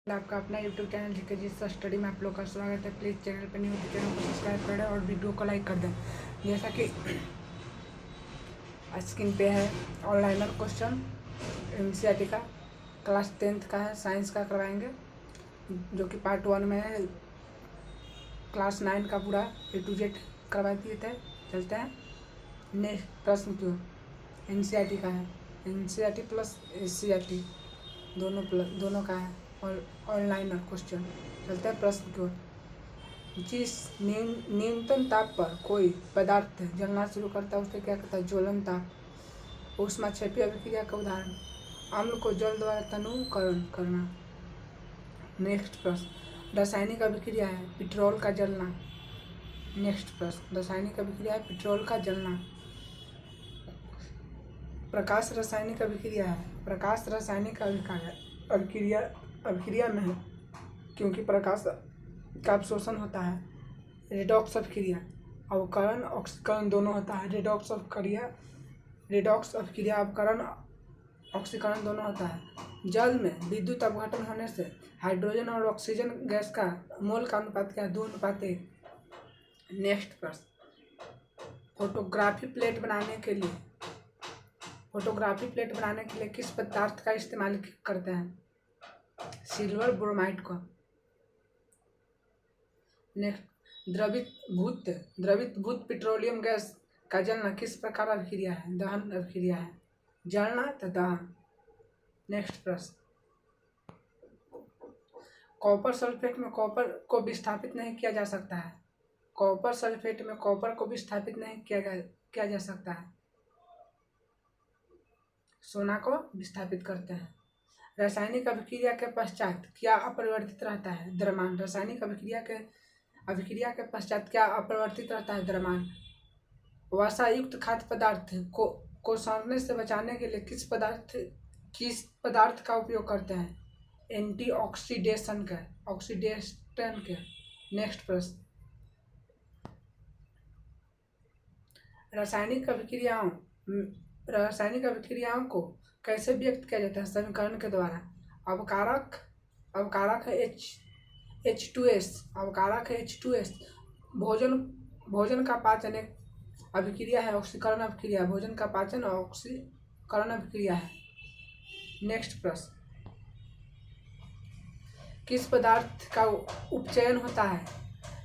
आपका अपना YouTube channel GK जी study में आप लोग का स्वागत है। प्लीज़ चैनल पर नहीं हो तो चैनल को सब्सक्राइब करें और वीडियो को लाइक कर दें। जैसा कि स्क्रीन पे है ऑनलाइनर क्वेश्चन एनसीईआरटी का क्लास 10th का है, साइंस का करवाएंगे, जो कि पार्ट 1 में है। क्लास 9 का पूरा A to Z करवा दिए थे। चलते हैं नेक्स्ट प्रश्न की ओर। एनसीईआरटी का है, एनसीईआरटी प्लस एससीईआरटी दोनों का है और ऑनलाइनर क्वेश्चन। चलते हैं प्रश्न की ओर। जिस न्यूनतम ताप पर कोई पदार्थ जलना शुरू करता है उसे क्या कहता है? ज्वलन ताप। ऊष्माक्षेपी अभिक्रिया का उदाहरण, अम्ल को जल द्वारा तनुकरण करना। नेक्स्ट प्रश्न, रासायनिक अभिक्रिया है पेट्रोल का जलना। नेक्स्ट प्रश्न, रासायनिक अभिक्रिया है पेट्रोल का जलना। प्रकाश रासायनिक अभिक्रिया है, प्रकाश रासायनिक अभिक्रिया में है क्योंकि प्रकाश का अवशोषण होता है। रेडॉक्स अभिक्रिया अवकरण ऑक्सीकरण दोनों होता है। रेडॉक्स अभिक्रिया अवकरण ऑक्सीकरण दोनों होता है। जल में विद्युत अपघटन होने से हाइड्रोजन और ऑक्सीजन गैस का मोल का अनुपात क्या है? 2:1। नेक्स्ट प्रश्न, फोटोग्राफी प्लेट बनाने के लिए किस पदार्थ का इस्तेमाल करते हैं? सिल्वर ब्रोमाइड को। नेक्स्ट, द्रवित भूत पेट्रोलियम गैस का जलना किस प्रकार अभिक्रिया है? दहन अभिक्रिया है। जलना तो दहन। नेक्स्ट प्रश्न, कॉपर सल्फेट में कॉपर को विस्थापित नहीं किया जा सकता है। कॉपर सल्फेट में कॉपर को विस्थापित नहीं किया जा सकता है, सोना को विस्थापित करते हैं। रासायनिक अभिक्रिया के पश्चात क्या अपरिवर्तित रहता है? द्रव्यमान। रासायनिक अभिक्रिया के पश्चात क्या अपरिवर्तित रहता है? द्रव्यमान। वसायुक्त खाद्य पदार्थ को सड़ने से बचाने के लिए किस पदार्थ का उपयोग करते हैं? एंटीऑक्सीडेंट के। नेक्स्ट प्रश्न, रासायनिक अभिक्रियाओं को कैसे व्यक्त किया जाता है? समीकरण के द्वारा। अवकारक है H2S, अवकारक है H2S। भोजन का पाचन एक अभिक्रिया है, ऑक्सीकरण अभिक्रिया। भोजन का पाचन ऑक्सीकरण अभिक्रिया है। नेक्स्ट प्रश्न, किस पदार्थ का उपचयन होता है?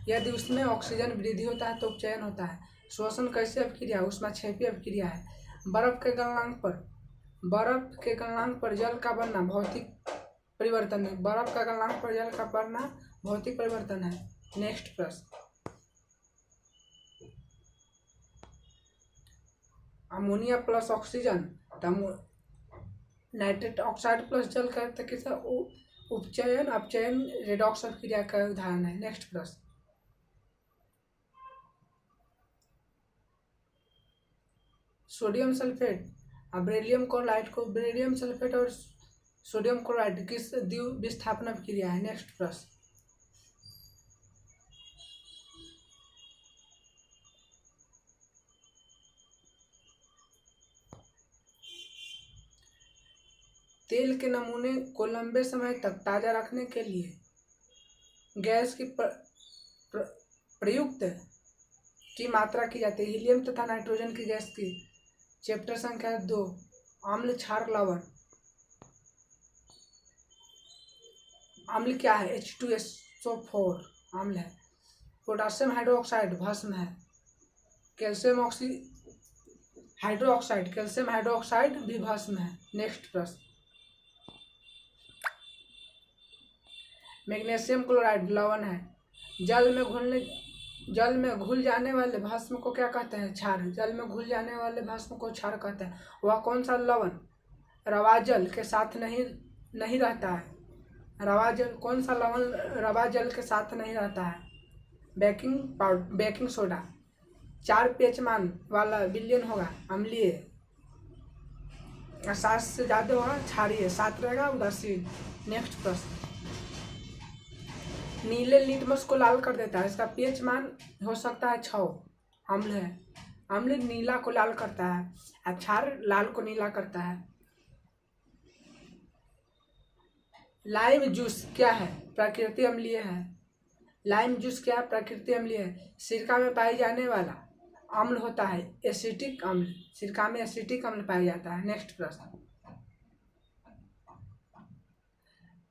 यदि उसमें ऑक्सीजन वृद्धि होता है तो उपचयन होता है। श्वसन कैसे अभिक्रिया? ऊष्माक्षेपी अभिक्रिया है। बर्फ के गलनांक पर जल का बनना भौतिक परिवर्तन है। बर्फ का गलनांक पर जल का बनना भौतिक परिवर्तन है। नेक्स्ट प्रश्न, ammonia plus oxygen nitrate oxide plus जल का किसी अपचयन रेडॉक्स अभिक्रिया का उदाहरण है। नेक्स्ट प्रश्न, सोडियम सल्फेट बेरिलियम सल्फेट और सोडियम क्लोराइड किस द्विविस्थापन अभिक्रिया है? नेक्स्ट प्रश्न, तेल के नमूने को लंबे समय तक ताज़ा रखने के लिए गैस की प्रयुक्त की मात्रा की जाती है। हीलियम तथा नाइट्रोजन की गैस की। चैप्टर संख्या 2, अम्ल क्षार लवण। अम्ल क्या है? H2SO4 अम्ल है। पोटासियम हाइड्रोक्साइड भस्म है। कैल्शियम हाइड्रोक्साइड भी भस्म है। नेक्स्ट प्रश्न, मैग्नीशियम क्लोराइड लवण है। जल में घुल जाने वाले भस्म को क्या कहते हैं? क्षार। जल में घुल जाने वाले भस्म को क्षार कहते हैं। वह कौन सा लवण रवा जल के साथ नहीं रहता है? कौन सा लवण रवा जल के साथ नहीं रहता है? Baking soda. 4 pH मान वाला विलयन होगा अम्लीय, 7 से ज़्यादा होगा क्षारीय, 7 रहेगा उदासीन। नेक्स्ट प्रश्न, नीले लिटमस को लाल कर देता है, इसका pH मान हो सकता है 6, अम्ल है। अम्ल नीला को लाल करता है, क्षार लाल को नीला करता है। लाइम जूस क्या है? प्राकृतिक अम्लीय है। लाइम जूस क्या है? प्राकृतिक अम्लीय है। सिरका में पाई जाने वाला अम्ल होता है एसिटिक अम्ल। सिरका में एसिटिक अम्ल पाया जाता है। नेक्स्ट प्रश्न,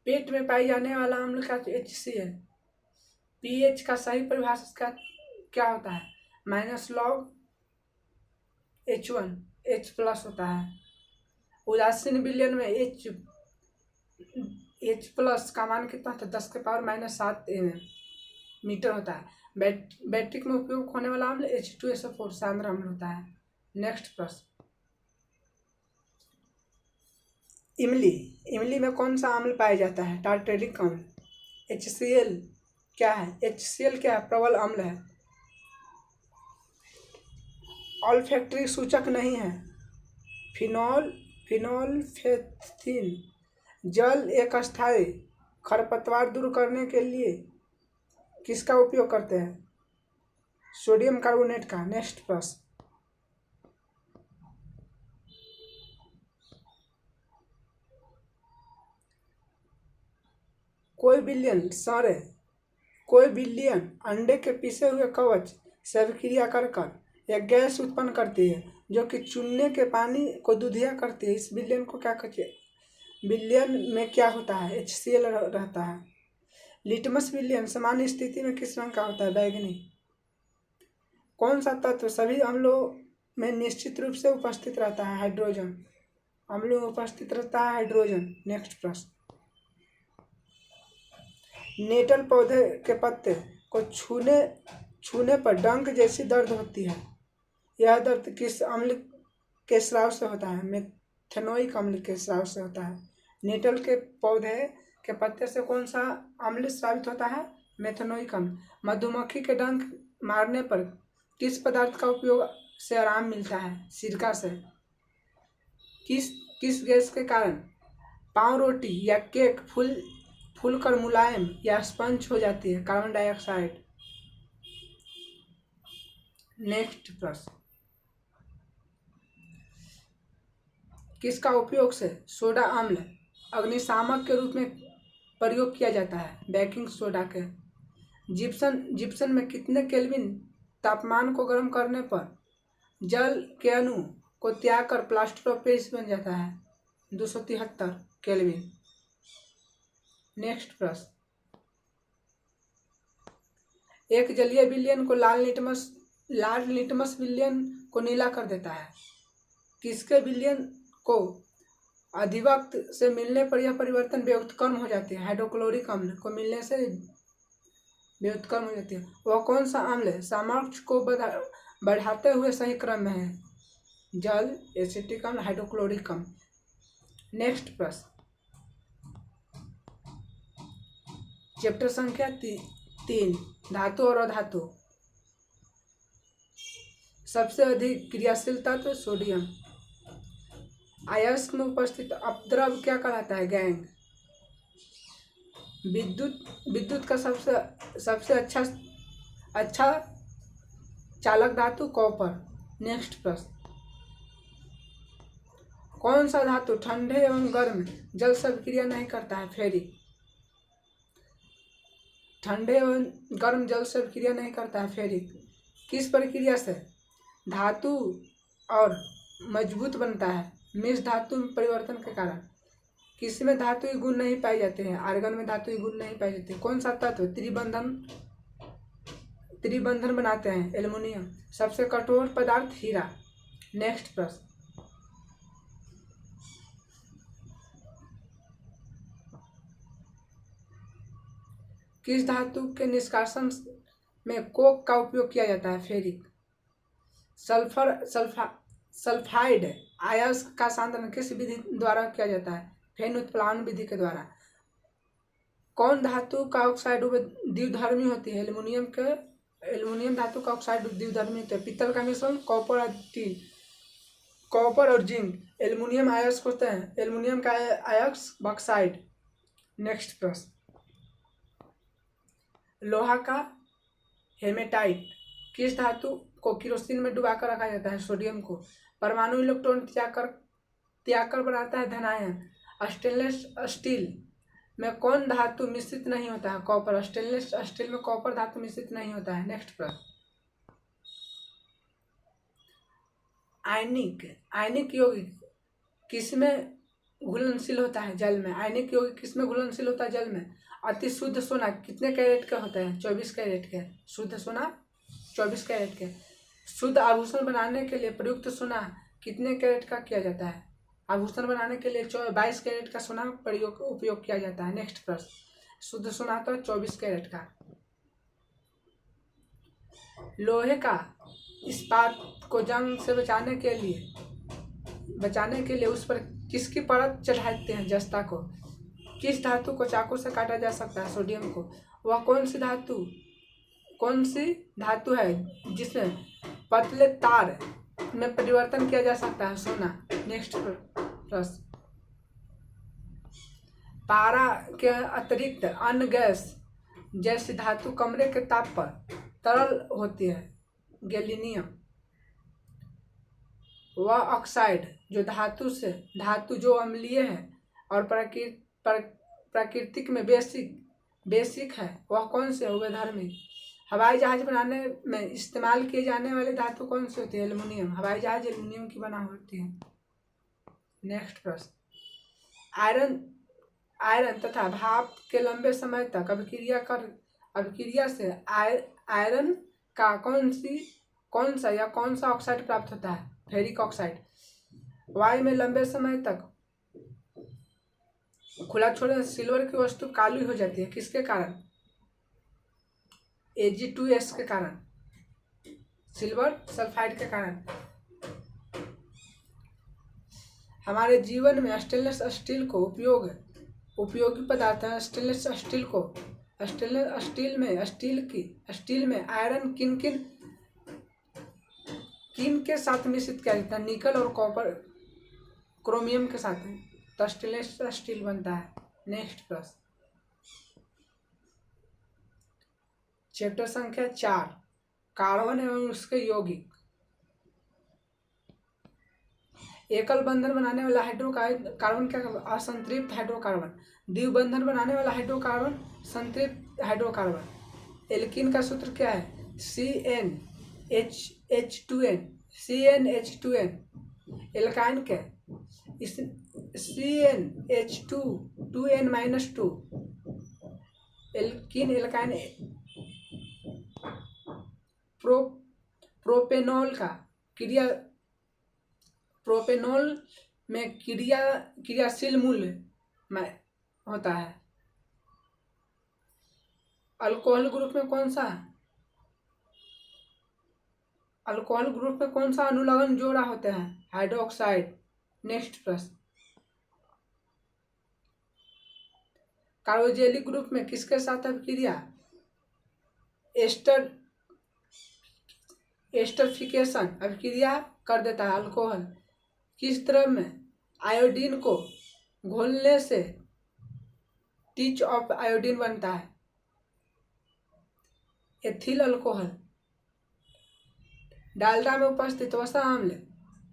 पेट में पाई जाने वाला अम्ल का HCl। पीएच का सही परिभाषा क्या होता है? -log H1 H+ होता है। उदासीन विलयन में H+ का मान कितना होता है? 10⁻⁻7 मीटर होता है। बैटरी में उपयोग होने वाला अम्ल H2SO4 सांद्र अम्ल होता है। नेक्स्ट प्रश्न, इमली में कौन सा अम्ल पाया जाता है? टार्टेरिक अम्ल। HCl क्या है? HCl क्या है? प्रबल अम्ल है। ऑल्फैक्टरी सूचक नहीं है। फिनोल्फेथिन। जल एक अस्थायी खरपतवार दूर करने के लिए किसका उपयोग करते हैं? सोडियम कार्बोनेट का। नेक्स्ट प्रश्न, कोई बिलियन अंडे के पिसे हुए कवच से अभिक्रिया कर एक गैस उत्पन्न करती है जो कि चूने के पानी को दूधिया करती है। इस बिलियन को क्या कहते हैं? बिलियन में क्या होता है? HCl रहता है। लिटमस विलयन सामान्य स्थिति में किस रंग का होता है? बैंगनी। कौन सा तत्व सभी अम्लों में निश्चित रूप से उपस्थित रहता है? हाइड्रोजन। अम्लों में उपस्थित रहता है हाइड्रोजन। नेक्स्ट प्रश्न, नेटल पौधे के पत्ते को छूने पर डंक जैसी दर्द होती है। यह दर्द किस अम्ल के स्राव से होता है? मेथेनोइक अम्ल के स्राव से होता है। नेटल के पौधे के पत्ते से कौन सा अम्ल स्रावित होता है? मेथेनोइक अम्ल। मधुमक्खी के डंक मारने पर किस पदार्थ का उपयोग से आराम मिलता है? सिरका से। किस गैस के कारण पाव रोटी या केक फूलकर मुलायम या स्पंज हो जाती है? Carbon dioxide. नेक्स्ट प्रश्न, किसका उपयोग से सोडा अम्ल अग्निशामक के रूप में प्रयोग किया जाता है? बेकिंग सोडा के। जिप्सम में कितने केल्विन तापमान को गर्म करने पर जल के अणु को त्याग कर प्लास्टर ऑफ पेरिस बन जाता है? 273 केल्विन। नेक्स्ट प्रश्न, एक जलीय विलयन को लाल लिटमस विलयन को नीला कर देता है। किसके विलयन को अधिवक्त से मिलने पर यह परिवर्तन व्युत्क्रम हो जाती है? हाइड्रोक्लोरिक अम्ल को मिलने से व्युत्क्रम हो जाती है। वह कौन सा अम्ल सामर्थ्य को बढ़ाते हुए सही क्रम में है? जल, एसिटिक अम्ल, हाइड्रोक्लोरिक अम्ल। नेक्स्ट प्रश्न, चैप्टर संख्या 3 धातु और अधातु। सबसे अधिक क्रियाशील तत्व सोडियम। अयस्क में उपस्थित अपद्रव क्या कहलाता है? गैंग। विद्युत का सबसे अच्छा चालक धातु कॉपर। नेक्स्ट प्रश्न, कौन सा धातु ठंडे एवं गर्म जल से अभिक्रिया नहीं करता है? फेरिक। ठंडे एवं गर्म जल से अभिक्रिया नहीं करता है फेरिक। किस प्रक्रिया से धातु और मजबूत बनता है? मिश्र धातु में परिवर्तन के कारण। किसी में धातु गुण नहीं पाए जाते हैं? आर्गन में धातु गुण नहीं पाए जाते। कौन सा तत्व त्रिबंधन बनाते हैं? एल्युमिनियम। सबसे कठोर पदार्थ हीरा। नेक्स्ट प्रश्न, किस धातु के निष्कासन में कोक का उपयोग किया जाता है? फेरिक। सल्फाइड अयस्क का सांद्रण किस विधि द्वारा किया जाता है? फेन उत्प्लावन विधि के द्वारा। कौन धातु का ऑक्साइड द्विधर्मी होती है? एल्युमिनियम धातु का ऑक्साइड द्विधर्मी होता है। पीतल का मिश्रण कॉपर और जिंक एल्युमिनियम अयस्क होते हैं। एल्युमिनियम का अयस्क बॉक्साइड। नेक्स्ट प्रश्न, लोहा का हेमेटाइट किस धातु को केरोसिन में डुबाकर रखा जाता है? सोडियम को। परमाणु इलेक्ट्रॉन त्याग कर बनाता है धनायन। स्टेनलेस स्टील में कौन धातु मिश्रित नहीं होता है? कॉपर। स्टेनलेस स्टील में कॉपर धातु मिश्रित नहीं होता है। नेक्स्ट प्रश्न, आयनिक यौगिक किसमें घुलनशील होता है? जल में। आयनिक यौगिक किसमें घुलनशील होता है? जल में। अति शुद्ध सोना कितने कैरेट का होता है? 24 कैरेट के। शुद्ध सोना 24 कैरेट के। शुद्ध आभूषण बनाने के लिए प्रयुक्त सोना कितने कैरेट का किया जाता है? आभूषण बनाने के लिए 22 कैरेट का सोना उपयोग किया जाता है। नेक्स्ट प्रश्न, शुद्ध सोना तो 24 कैरेट का। लोहे का इस्पात को जंग से बचाने के लिए उस पर किसकी परत चढ़ाते हैं? जस्ता को। किस धातु को चाकू से काटा जा सकता है? सोडियम को। वह कौन सी धातु है जिसमें पतले तार में परिवर्तन किया जा सकता है? सोना। नेक्स्ट प्रश्न, पारा के अतिरिक्त अन्य गैस जैसी धातु कमरे के ताप पर तरल होती है? गैलीनियम। वह ऑक्साइड जो धातु जो अम्लीय है और प्राकृतिक में बेसिक है, वह कौन से? उभयधर्मी। हवाई जहाज बनाने में इस्तेमाल किए जाने वाली धातु कौन सी होती है? एल्युमिनियम। हवाई जहाज एल्युमिनियम की बना होती है। नेक्स्ट प्रश्न, आयरन तथा भाप के लंबे समय तक अभिक्रिया से आयरन का कौन सा ऑक्साइड प्राप्त होता है? Ferric oxide. वायु में लंबे समय तक खुला छोड़ने से सिल्वर की वस्तु काली हो जाती है। किसके कारण? Ag2S के कारण, सिल्वर सल्फाइड के कारण। हमारे जीवन में स्टेनलेस स्टील को उपयोगी पदार्थ है। स्टेनलेस स्टील में आयरन किन के साथ मिश्रित किया जाता है? निकल और कॉपर क्रोमियम के साथ, तो स्टेनलेस स्टील बनता है। नेक्स्ट प्रश्न, चैप्टर संख्या 4, कार्बन एवं उसके यौगिक। एकल बंधन बनाने वाला हाइड्रोकार्बन क्या? असंतृप्त हाइड्रोकार्बन। द्विबंधन बनाने वाला हाइड्रोकार्बन संतृप्त हाइड्रोकार्बन। एल्कीन का सूत्र क्या है? CnH2n। एल्काइन क्या? CnH2n-2। एल्काइन प्रोपेनॉल में क्रियाशील मूल्य में होता है। अल्कोहल ग्रुप में कौन सा अनुलग्न जोड़ा होते हैं? हाइड्रोक्साइड। नेक्स्ट प्रश्न, कार्बोक्सिलिक ग्रुप में किसके साथ अभिक्रिया एस्टरफिकेशन अभिक्रिया कर देता है? अल्कोहल। किस द्रव में आयोडीन को घोलने से टीच ऑफ आयोडीन बनता है? Ethyl alcohol. डालडा में उपस्थित वसा अम्ल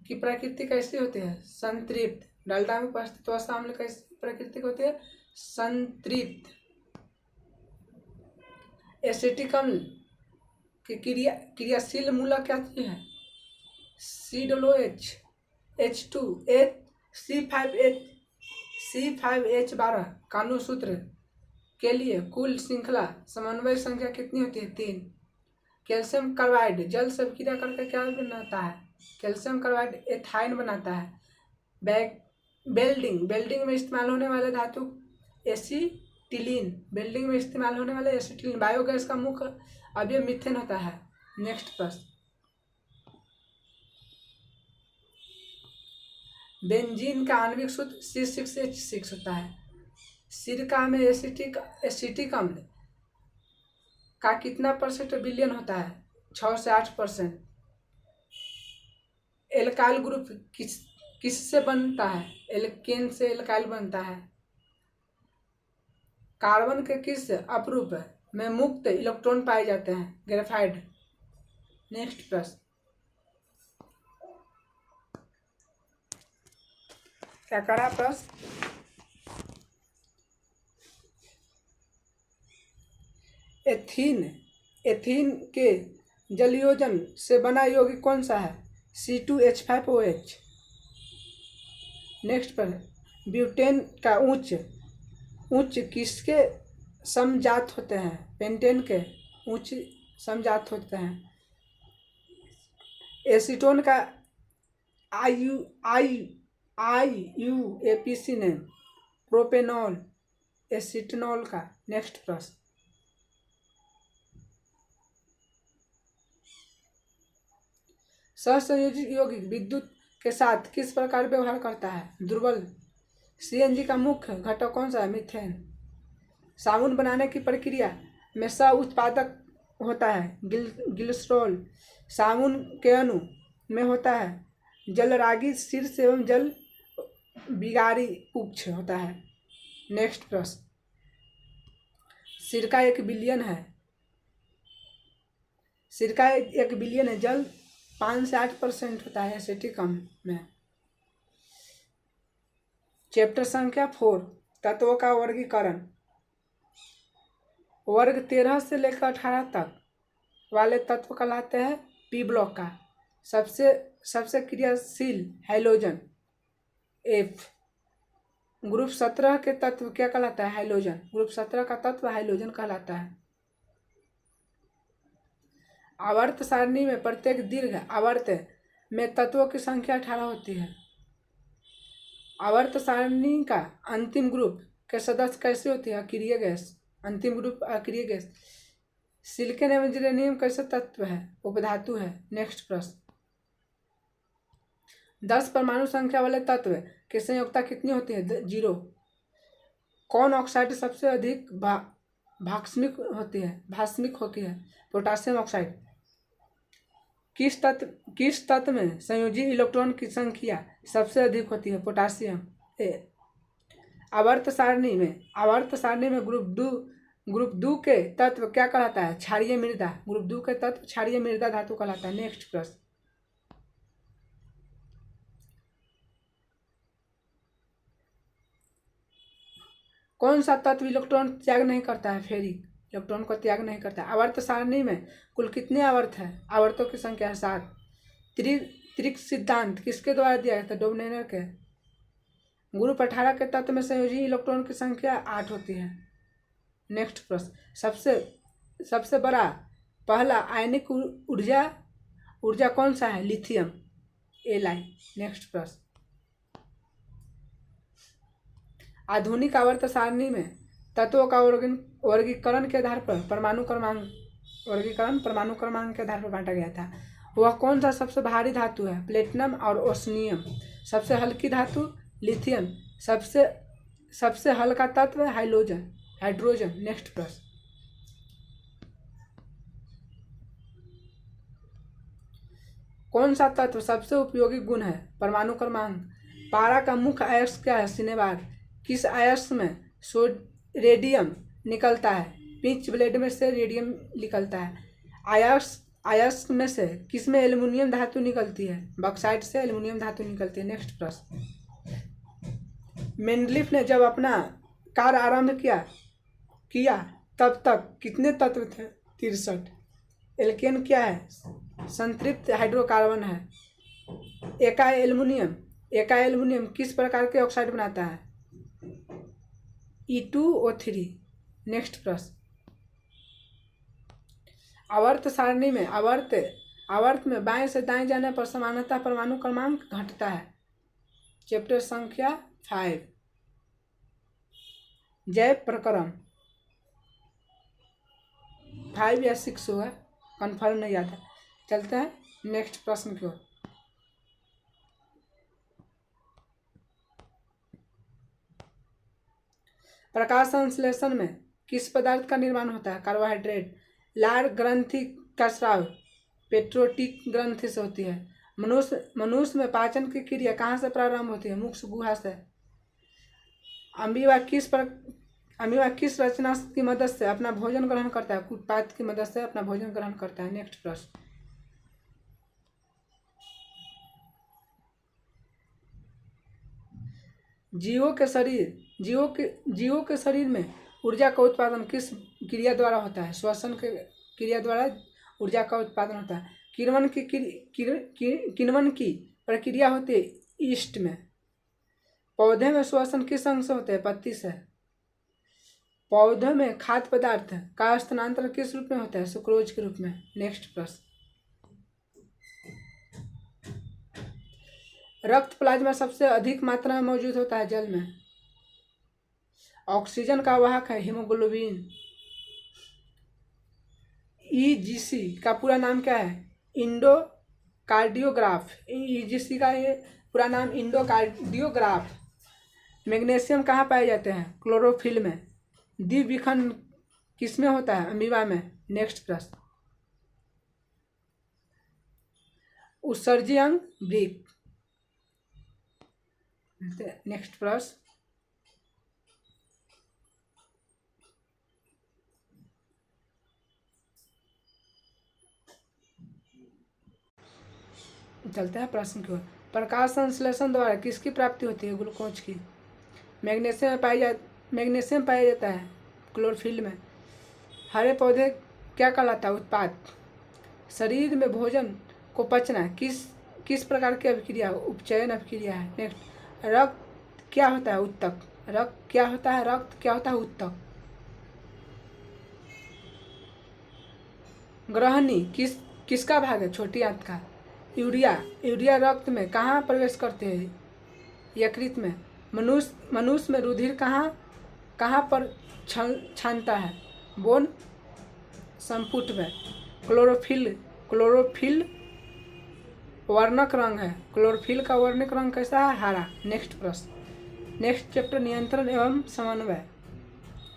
की प्रकृति कैसी होती है? संतृप्त। डालडा में उपस्थित वसा अम्ल कैसी प्रकृति होती है? संतृप्त। एसिटिक अम्ल की क्रियाशील मूलक क्या है? COOH, H2H, C5H12। कानून सूत्र के लिए कुल श्रृंखला समन्वय संख्या कितनी होती है? 3। कैल्शियम कार्बाइड जल से अभिक्रिया करके क्या बनाता है? कैल्शियम कार्बाइड एथाइन बनाता है। वेल्डिंग में इस्तेमाल होने वाले धातु एसिटिलीन। वेल्डिंग में इस्तेमाल होने वाले एसिटिलीन। बायोगैस का मुख्य अवयव मीथेन होता है। नेक्स्ट प्रश्न, बेंजीन का आणविक सूत्र C6H6 होता है। सिरका में एसिटिक अम्ल का कितना % विलयन होता है? 6 से 8%। एल्काइल ग्रुप किससे बनता है? एल्केन से एल्काइल बनता है। कार्बन के किस अपरूप में मुक्त इलेक्ट्रॉन पाए जाते हैं? ग्रेफाइट। नेक्स्ट प्रश्न, क्या करा प्रश्न? एथीन के जलयोजन से बना यौगिक कौन सा है? C2H5OH। नेक्स्ट पर ब्यूटेन का उच्च किसके समजात होते हैं? पेंटेन के उच्च समजात होते हैं। एसीटोन का IUPAC नेम? प्रोपेनॉल, एसिटनॉल का। नेक्स्ट प्रश्न, सहसंयोजित यौगिक विद्युत के साथ किस प्रकार व्यवहार करता है? दुर्बल। CNG का मुख्य घटक कौन सा है? मीथेन। साबुन बनाने की प्रक्रिया में सह उत्पादक होता है ग्लिसरॉल। साबुन के अणु में होता है जलरागी शीर्ष एवं जल बिगारी उच्च होता है। नेक्स्ट प्रश्न, सिरका 1 बिलियन है। सिरका 1 बिलियन है। जल 5 से 8% होता है एसिटिक अम्ल में। चैप्टर संख्या 4, तत्वों का वर्गीकरण। वर्ग 13 से लेकर 18 तक वाले तत्व कहलाते हैं पी ब्लॉक का। सबसे क्रियाशील हैलोजन F। ग्रुप 17 के तत्व क्या कहलाता है? हैलोजन। ग्रुप 17 का तत्व हैलोजन कहलाता है। आवर्त सारणी में प्रत्येक दीर्घ आवर्त में तत्वों की संख्या 18 होती है। आवर्त सारणी का अंतिम ग्रुप के सदस्य कैसे होते हैं? अक्रिय गैस। अंतिम ग्रुप अक्रिय गैस। सिलिकॉन एवं यूरेनियम कैसे तत्व है? उपधातु है। नेक्स्ट प्रश्न, 10 परमाणु संख्या वाले तत्व की संयोजकता कितनी होती है? 0। कौन ऑक्साइड सबसे अधिक भास्मिक होती है? Potassium oxide. किस तत्व में संयोजी इलेक्ट्रॉन की संख्या सबसे अधिक होती है? पोटासियम। आवर्त सारणी में ग्रुप 2 के तत्व क्या कहलाता है? क्षारीय मृदा। ग्रुप 2 के तत्व क्षारीय मृदा धातु कहलाता है। नेक्स्ट प्रश्न, कौन सा तत्व इलेक्ट्रॉन त्याग नहीं करता है? फेरिक। इलेक्ट्रॉन को त्याग नहीं करता है। आवर्त सारणी में कुल कितने आवर्त है? आवर्तों की संख्या 7। त्रिक सिद्धांत किसके द्वारा दिया गया था? डोबनेर के। ग्रुप 18 के तत्व में संयोजी इलेक्ट्रॉन की संख्या 8 होती है। नेक्स्ट प्रश्न, सबसे बड़ा पहला आयनिक ऊर्जा कौन सा है? Lithium, Li। नेक्स्ट प्रश्न, आधुनिक आवर्त सारणी में तत्वों का वर्गीकरण के आधार पर परमाणु क्रमांक के आधार पर बांटा गया था। वह कौन सा सबसे भारी धातु है? प्लेटिनम और ओस्मियम। सबसे हल्की धातु लिथियम। सबसे हल्का तत्व हाइड्रोजन। नेक्स्ट प्रश्न, कौन सा तत्व सबसे उपयोगी गुण है? परमाणु क्रमांक। पारा का मुख्य अयस्क क्या है? सिनेबार। किस अयस्क में रेडियम निकलता है? पिंच ब्लेड में से रेडियम निकलता है। अयस्क में से किस में एल्युमिनियम धातु निकलती है? बॉक्साइट से एल्युमिनियम धातु निकलती है। नेक्स्ट प्रश्न, मेंडलीफ ने जब अपना कार्य आरंभ किया तब तक कितने तत्व थे? 63। एल्केन क्या है? संतृप्त हाइड्रोकार्बन है। एकाई एल्युमिनियम किस प्रकार के ऑक्साइड बनाता है? E2O3। नेक्स्ट प्रश्न, आवर्त सारणी में आवर्त में बाएं से दाएं जाने पर समानतः परमाणु क्रमांक घटता है। चैप्टर संख्या 5, जैव प्रक्रम। 5 या 6 होगा, कन्फर्म नहीं आता। चलते हैं नेक्स्ट प्रश्न की ओर। प्रकाश संश्लेषण में किस पदार्थ का निर्माण होता है? कार्बोहाइड्रेट। लार ग्रंथि का स्राव पेट्रोटिक ग्रंथि से होती है। मनुष्य में पाचन की क्रिया कहाँ से प्रारंभ होती है? मुख गुहा से। अमीबा किस रचना की मदद से अपना भोजन ग्रहण करता है? उत्पाद की मदद से अपना भोजन ग्रहण करता है। नेक्स्ट प्रश्न, जीवों के शरीर में ऊर्जा का उत्पादन किस क्रिया द्वारा होता है, श्वसन के क्रिया द्वारा ऊर्जा का उत्पादन होता है। किण्वन की प्रक्रिया होती है ईस्ट में। पौधे में श्वसन किस अंग से होते हैं? पत्ती से। पौधे में खाद्य पदार्थ का स्थानांतरण किस रूप में होता है? सुक्रोज के रूप में। नेक्स्ट प्रश्न, रक्त प्लाज्मा सबसे अधिक मात्रा में मौजूद होता है जल में। ऑक्सीजन का वाहक है हीमोग्लोबिन। ईजीसी का पूरा नाम क्या है? इंडोकार्डियोग्राफ। ईजीसी का ये पूरा नाम इंडोकार्डियोग्राफ। मैग्नीशियम कहाँ पाए जाते हैं? क्लोरोफिल में। द्विविखंड किसमें होता है? अमीबा में। नेक्स्ट प्रश्न, उत्सर्जी अंग वृक्क। नेक्स्ट प्रश्न, चलते हैं प्रश्न की ओर। प्रकाश संश्लेषण द्वारा किसकी प्राप्ति होती है? ग्लूकोज की। मैग्नीशियम पाया जाता है क्लोरोफिल में। हरे पौधे क्या कहलाता है? उत्पाद। शरीर में भोजन को पचना किस प्रकार की अभिक्रिया? उपचयन अभिक्रिया है। नेक्स्ट, रक्त क्या होता है? उत्तक। रक्त क्या होता है? उत्तक। ग्रहणी किसका भाग है? छोटी आंत का। यूरिया रक्त में कहाँ प्रवेश करते हैं? यकृत में। मनुष्य में रुधिर कहाँ पर छानता है? बोन संपुट में। क्लोरोफिल वर्णक रंग है। क्लोरोफिल का वर्णक रंग कैसा है? हरा। नेक्स्ट प्रश्न, नेक्स्ट चैप्टर नियंत्रण एवं समन्वय,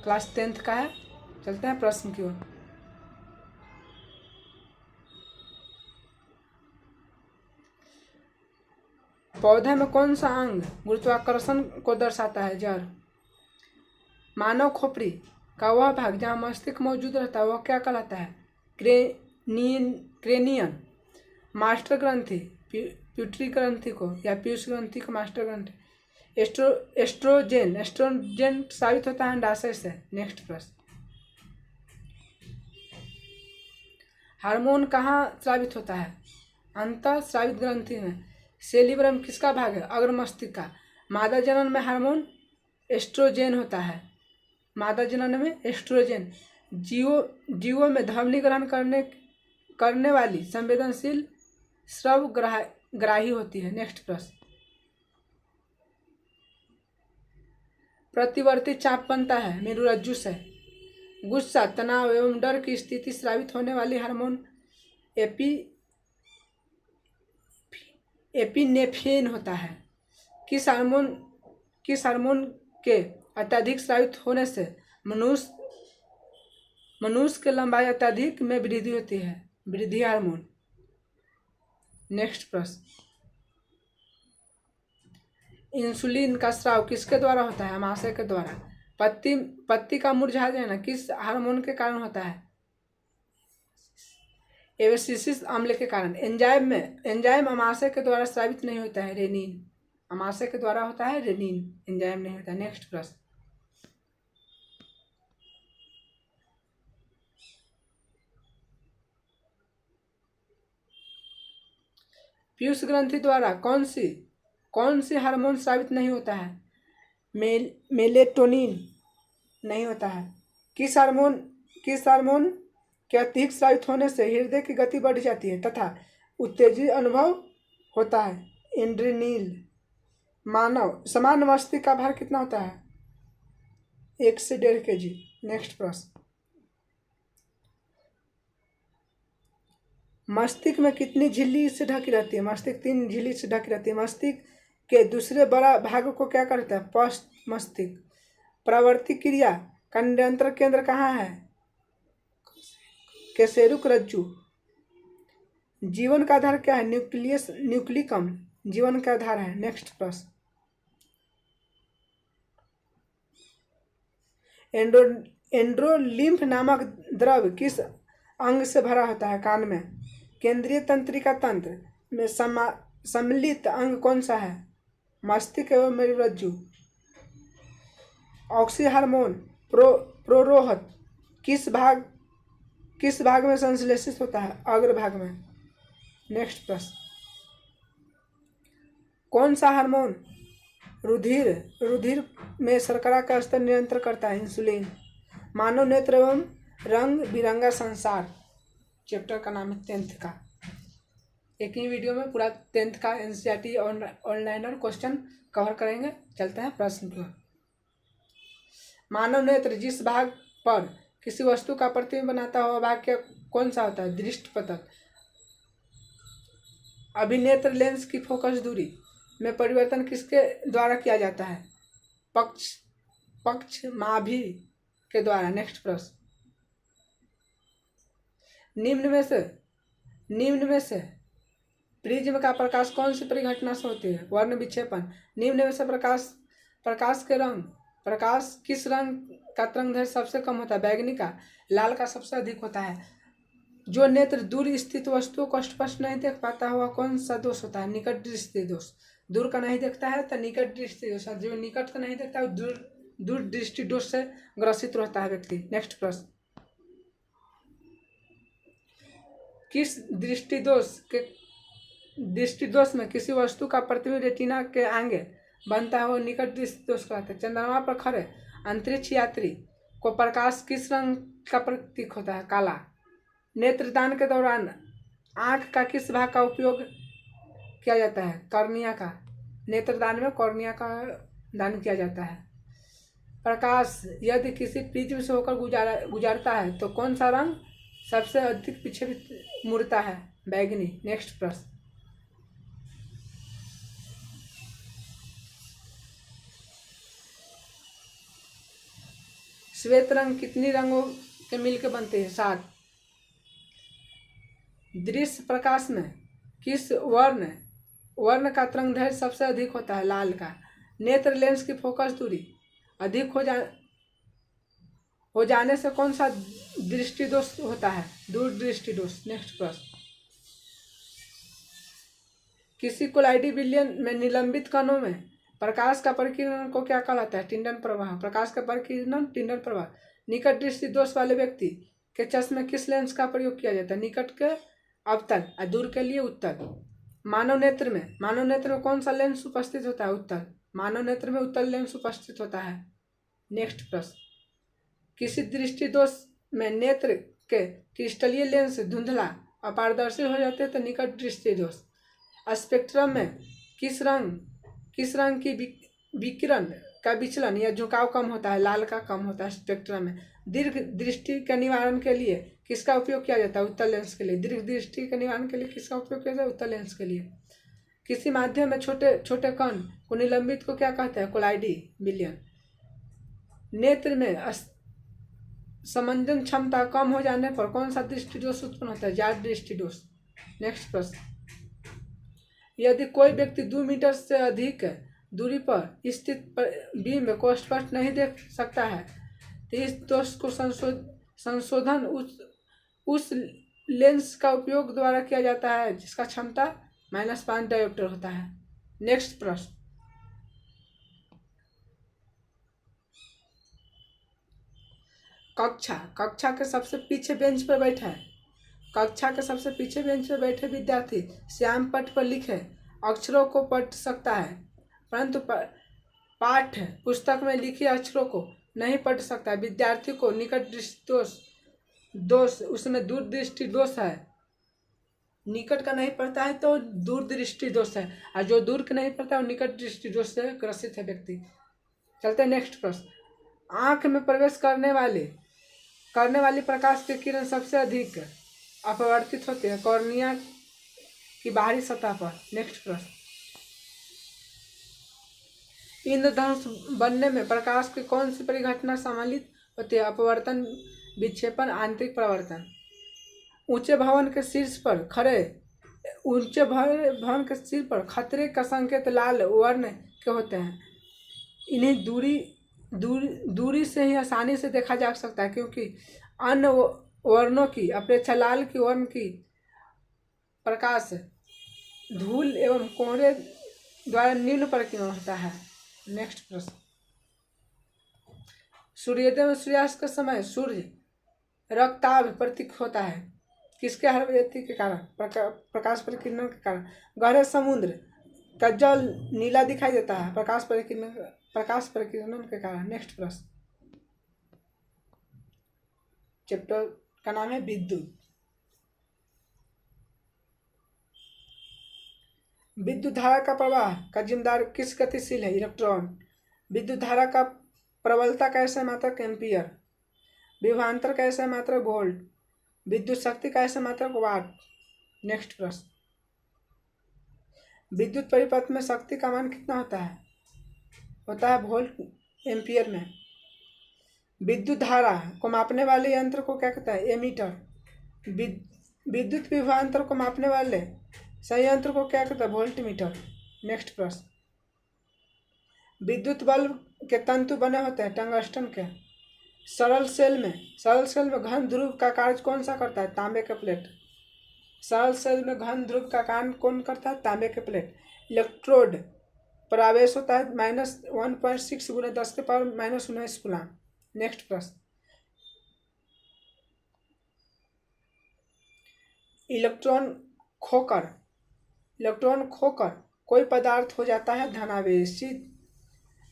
क्लास 10th का है। चलते हैं प्रश्न की ओर। पौधे में कौन सा अंग गुरुत्वाकर्षण को दर्शाता है? जड़। मानव खोपड़ी का वह भाग जहाँ मस्तिष्क मौजूद रहता है वह क्या कहलाता है? क्रेनियन। मास्टर ग्रंथि प्यूटरी ग्रंथि को या पीयूष ग्रंथि को मास्टर ग्रंथि। एस्ट्रोजेन साबित होता है अंडाशय से। नेक्स्ट प्रश्न, हार्मोन कहाँ स्रावित होता है? अंतः स्रावित ग्रंथि में। सेलिब्रम किसका भाग है? अग्र मस्तिष्क का। मादा जनन में हार्मोन एस्ट्रोजेन होता है। मादा जनन में एस्ट्रोजेन। जीवों में ध्वनि ग्रहण करने वाली संवेदनशील स्रव ग्राही होती है। नेक्स्ट प्रश्न, प्रतिवर्ती चाप बनता है मेरुरज्जु से। गुस्सा, तनाव एवं डर की स्थिति स्रावित होने वाली हार्मोन एपिनेफ्रिन होता है। किस हार्मोन के अत्यधिक स्रावित होने से मनुष्य के लंबाई अत्यधिक में वृद्धि होती है? वृद्धि हार्मोन। नेक्स्ट प्रश्न, इंसुलिन का स्राव किसके द्वारा होता है? अमाशय के द्वारा। पत्ती का मुरझा जाना किस हार्मोन के कारण होता है? एब्सिसिक अम्ल के कारण। एंजाइम अमाशय के द्वारा स्रावित नहीं होता है, रेनिन। अमाशय के द्वारा होता है रेनिन, एंजाइम नहीं होता। नेक्स्ट प्रश्न, पीयूष ग्रंथि द्वारा कौन सी हार्मोन स्रावित नहीं होता है? मेलेटोनिन नहीं होता है। किस हार्मोन के अत्यधिक स्रावित होने से हृदय की गति बढ़ जाती है तथा उत्तेजित अनुभव होता है? एड्रेनलिन। सामान्य मस्तिष्क का भार कितना होता है? 1 से 1.5 kg। नेक्स्ट प्रश्न, मस्तिष्क में कितनी झिल्ली से ढकी रहती है? मस्तिष्क 3 झिल्ली से ढकी रहती है। मस्तिष्क के दूसरे बड़ा भाग को क्या करता है? पश्च मस्तिष्क। प्रवृत्ति क्रिया का नियंत्रण केंद्र कहाँ है? कशेरुक रज्जु। जीवन का आधार क्या है? न्यूक्लिकम जीवन का आधार है। नेक्स्ट प्रश्न, एंड्रोलिम्फ नामक द्रव किस अंग से भरा होता है? कान में। केंद्रीय तंत्रिका तंत्र में सम्मिलित अंग कौन सा है? मस्तिष्क एवं मेरुरज्जु। ऑक्सी हार्मोन प्रोरोहत किस भाग में संश्लेषित होता है? अग्रभाग में। नेक्स्ट प्रश्न, कौन सा हार्मोन रुधिर में शर्करा का स्तर नियंत्रण करता है? इंसुलिन। मानव नेत्र एवं रंग बिरंगा संसार चैप्टर का नाम है 10th का। एक ही वीडियो में पूरा 10th का एनसीईआरटी ऑनलाइनर क्वेश्चन कवर करेंगे। चलते हैं प्रश्न की ओर। मानव नेत्र जिस भाग पर किसी वस्तु का प्रतिबिंब बनाता हुआ भाग क्या कौन सा होता है? दृष्टिपटल। अभिनेत्र लेंस की फोकस दूरी में परिवर्तन किसके द्वारा किया जाता है? पक्षमाभि के द्वारा। नेक्स्ट प्रश्न, निम्न में से प्रिज्म का प्रकाश कौन सी परिघटना से होती है? वर्ण विक्षेपण। निम्न में से प्रकाश किस रंग का तरंग दैर्ध्य सबसे कम होता है? बैगनी का। लाल का सबसे अधिक होता है। जो नेत्र दूर स्थित वस्तुओं को स्पष्ट नहीं देख पाता हुआ कौन सा दोष होता है? निकट दृष्टि दोष। दूर का नहीं देखता है तो निकट दृष्टि दोष। जो निकट का नहीं देखता है दूर दृष्टि दोष से ग्रसित रहता है व्यक्ति। नेक्स्ट प्रश्न, किस दृष्टि दोष में किसी वस्तु का प्रतिबिंब रेटिना के आगे बनता है वो निकट दृष्टि दोष कहलाता है? चंद्रमा पर खड़े अंतरिक्ष यात्री को प्रकाश किस रंग का प्रतीक होता है? काला। नेत्रदान के दौरान आँख का किस भाग का उपयोग किया जाता है? कॉर्निया का। नेत्रदान में कॉर्निया का दान किया जाता है। प्रकाश यदि किसी प्रिज्म से होकर गुजरता है तो कौन सा रंग सबसे अधिक पीछे मुड़ता है? बैगनी। नेक्स्ट प्रश्न, श्वेत रंग कितनी रंगों के मिलकर बनते हैं? 7। दृश्य प्रकाश में किस वर्ण का तरंग दैर्ध्य सबसे अधिक होता है? लाल का। नेत्र लेंस की फोकस दूरी अधिक हो जाने से कौन सा दृष्टि दोष होता है? दूर दृष्टि दोष। नेक्स्ट प्रश्न, किसी कोलाइडी विलयन में निलंबित कणों में प्रकाश का परिकिरण को क्या कहलाता है? टिंडन प्रवाह। प्रकाश का परिकिरण टिंडन प्रवाह। निकट दृष्टि दोष वाले व्यक्ति के चश्मे किस लेंस का प्रयोग किया जाता है? निकट के अवतल और दूर के लिए उत्तल। मानव नेत्र में कौन सा लेंस उपस्थित होता है? उत्तल। मानव नेत्र में उत्तल लेंस उपस्थित होता है। नेक्स्ट प्रश्न, किसी दृष्टि दोष में नेत्र के क्रिस्टलीय लेंस धुंधला अपारदर्शी हो जाते हैं तो निकट दृष्टि दोष। स्पेक्ट्रम में किस रंग की विकिरण का विचलन या झुकाव कम होता है? लाल का कम होता है स्पेक्ट्रम में। दीर्घ दृष्टि के निवारण के लिए किसका उपयोग किया जाता है? उत्तल लेंस के लिए। दीर्घ दृष्टि के निवारण के लिए किसका उपयोग किया जाता है? उत्तल लेंस के लिए। किसी माध्यम में छोटे छोटे कण को निलंबित को क्या कहते हैं? कोलाइडी विलयन। नेत्र में संवेदन क्षमता कम हो जाने पर कौन सा दृष्टि दोष उत्पन्न होता है? जाट दृष्टि दोष। नेक्स्ट प्रश्न, यदि कोई व्यक्ति 2 मीटर से अधिक दूरी पर स्थित बिंब को स्पष्ट नहीं देख सकता है तो इस दोष को संशोधन उस लेंस का उपयोग द्वारा किया जाता है जिसका क्षमता -5 डायोप्टर होता है। नेक्स्ट प्रश्न, कक्षा के सबसे पीछे बेंच पर बैठे विद्यार्थी श्याम पट पर लिखे अक्षरों को पढ़ सकता है परंतु पाठ्य पुस्तक में लिखे अक्षरों को नहीं पढ़ सकता। विद्यार्थी को निकट दृष्टि दोष उसमें दूर दृष्टि दोष है। निकट का नहीं पढ़ता है तो दूर दृष्टि दोष है और जो दूर का नहीं पढ़ता है वो निकट दृष्टि दोष से ग्रसित है व्यक्ति। चलते हैं नेक्स्ट प्रश्न, आँख में प्रवेश करने वाली प्रकाश की किरण सबसे अधिक अपवर्तित होते हैं कॉर्निया की बाहरी सतह पर। नेक्स्ट प्रश्न, इंद्रधनुष बनने में प्रकाश की कौन सी परिघटना सम्मिलित होती है? अपवर्तन, विक्षेपण, आंतरिक परावर्तन। ऊंचे भवन के सिर पर खतरे का संकेत लाल वर्ण के होते हैं। इन्हें दूरी से ही आसानी से देखा जा सकता है क्योंकि अन्य वर्णों की अपेक्षा लाल की वर्ण की प्रकाश धूल एवं कोहरे द्वारा निम्न परिकीर्ण होता है। नेक्स्ट प्रश्न, सूर्योदय में सूर्यास्त के समय सूर्य रक्तताप प्रतीक होता है किसके हरवेती के कारण? प्रकाश परिकिरण के कारण। गहरे समुद्र का जल नीला दिखाई देता है प्रकाश परिकिरण के कारण। नेक्स्ट प्रश्न, चैप्टर का नाम है विद्युत। विद्युत धारा का प्रवाह का जिम्मेदार किस गतिशील है? इलेक्ट्रॉन। विद्युत धारा का प्रबलता का ऐसा मात्रक एम्पियर। विभवांतर का ऐसा मात्रक वोल्ट। विद्युत शक्ति का ऐसा मात्रक वाट। नेक्स्ट प्रश्न, विद्युत परिपथ में शक्ति का मान कितना होता है? होता है वोल्ट एम्पियर में। विद्युत धारा को मापने वाले यंत्र को क्या कहता है? एमीटर। विद्युत विभवांतर को मापने वाले संयंत्र को क्या कहता है? वोल्टमीटर। नेक्स्ट प्रश्न, विद्युत बल्ब के तंतु बने होते हैं टंगस्टन के। सरल सेल में घन ध्रुव का कार्य कौन सा करता है? तांबे के प्लेट। सरल सेल में घन ध्रुव का कार्य कौन करता है? तांबे के प्लेट। इलेक्ट्रोड पर आवेश होता है -1.6 × 10⁻⁻19 कूलम। नेक्स्ट प्रश्न, इलेक्ट्रॉन खोकर कोई पदार्थ हो जाता है धनावेशित।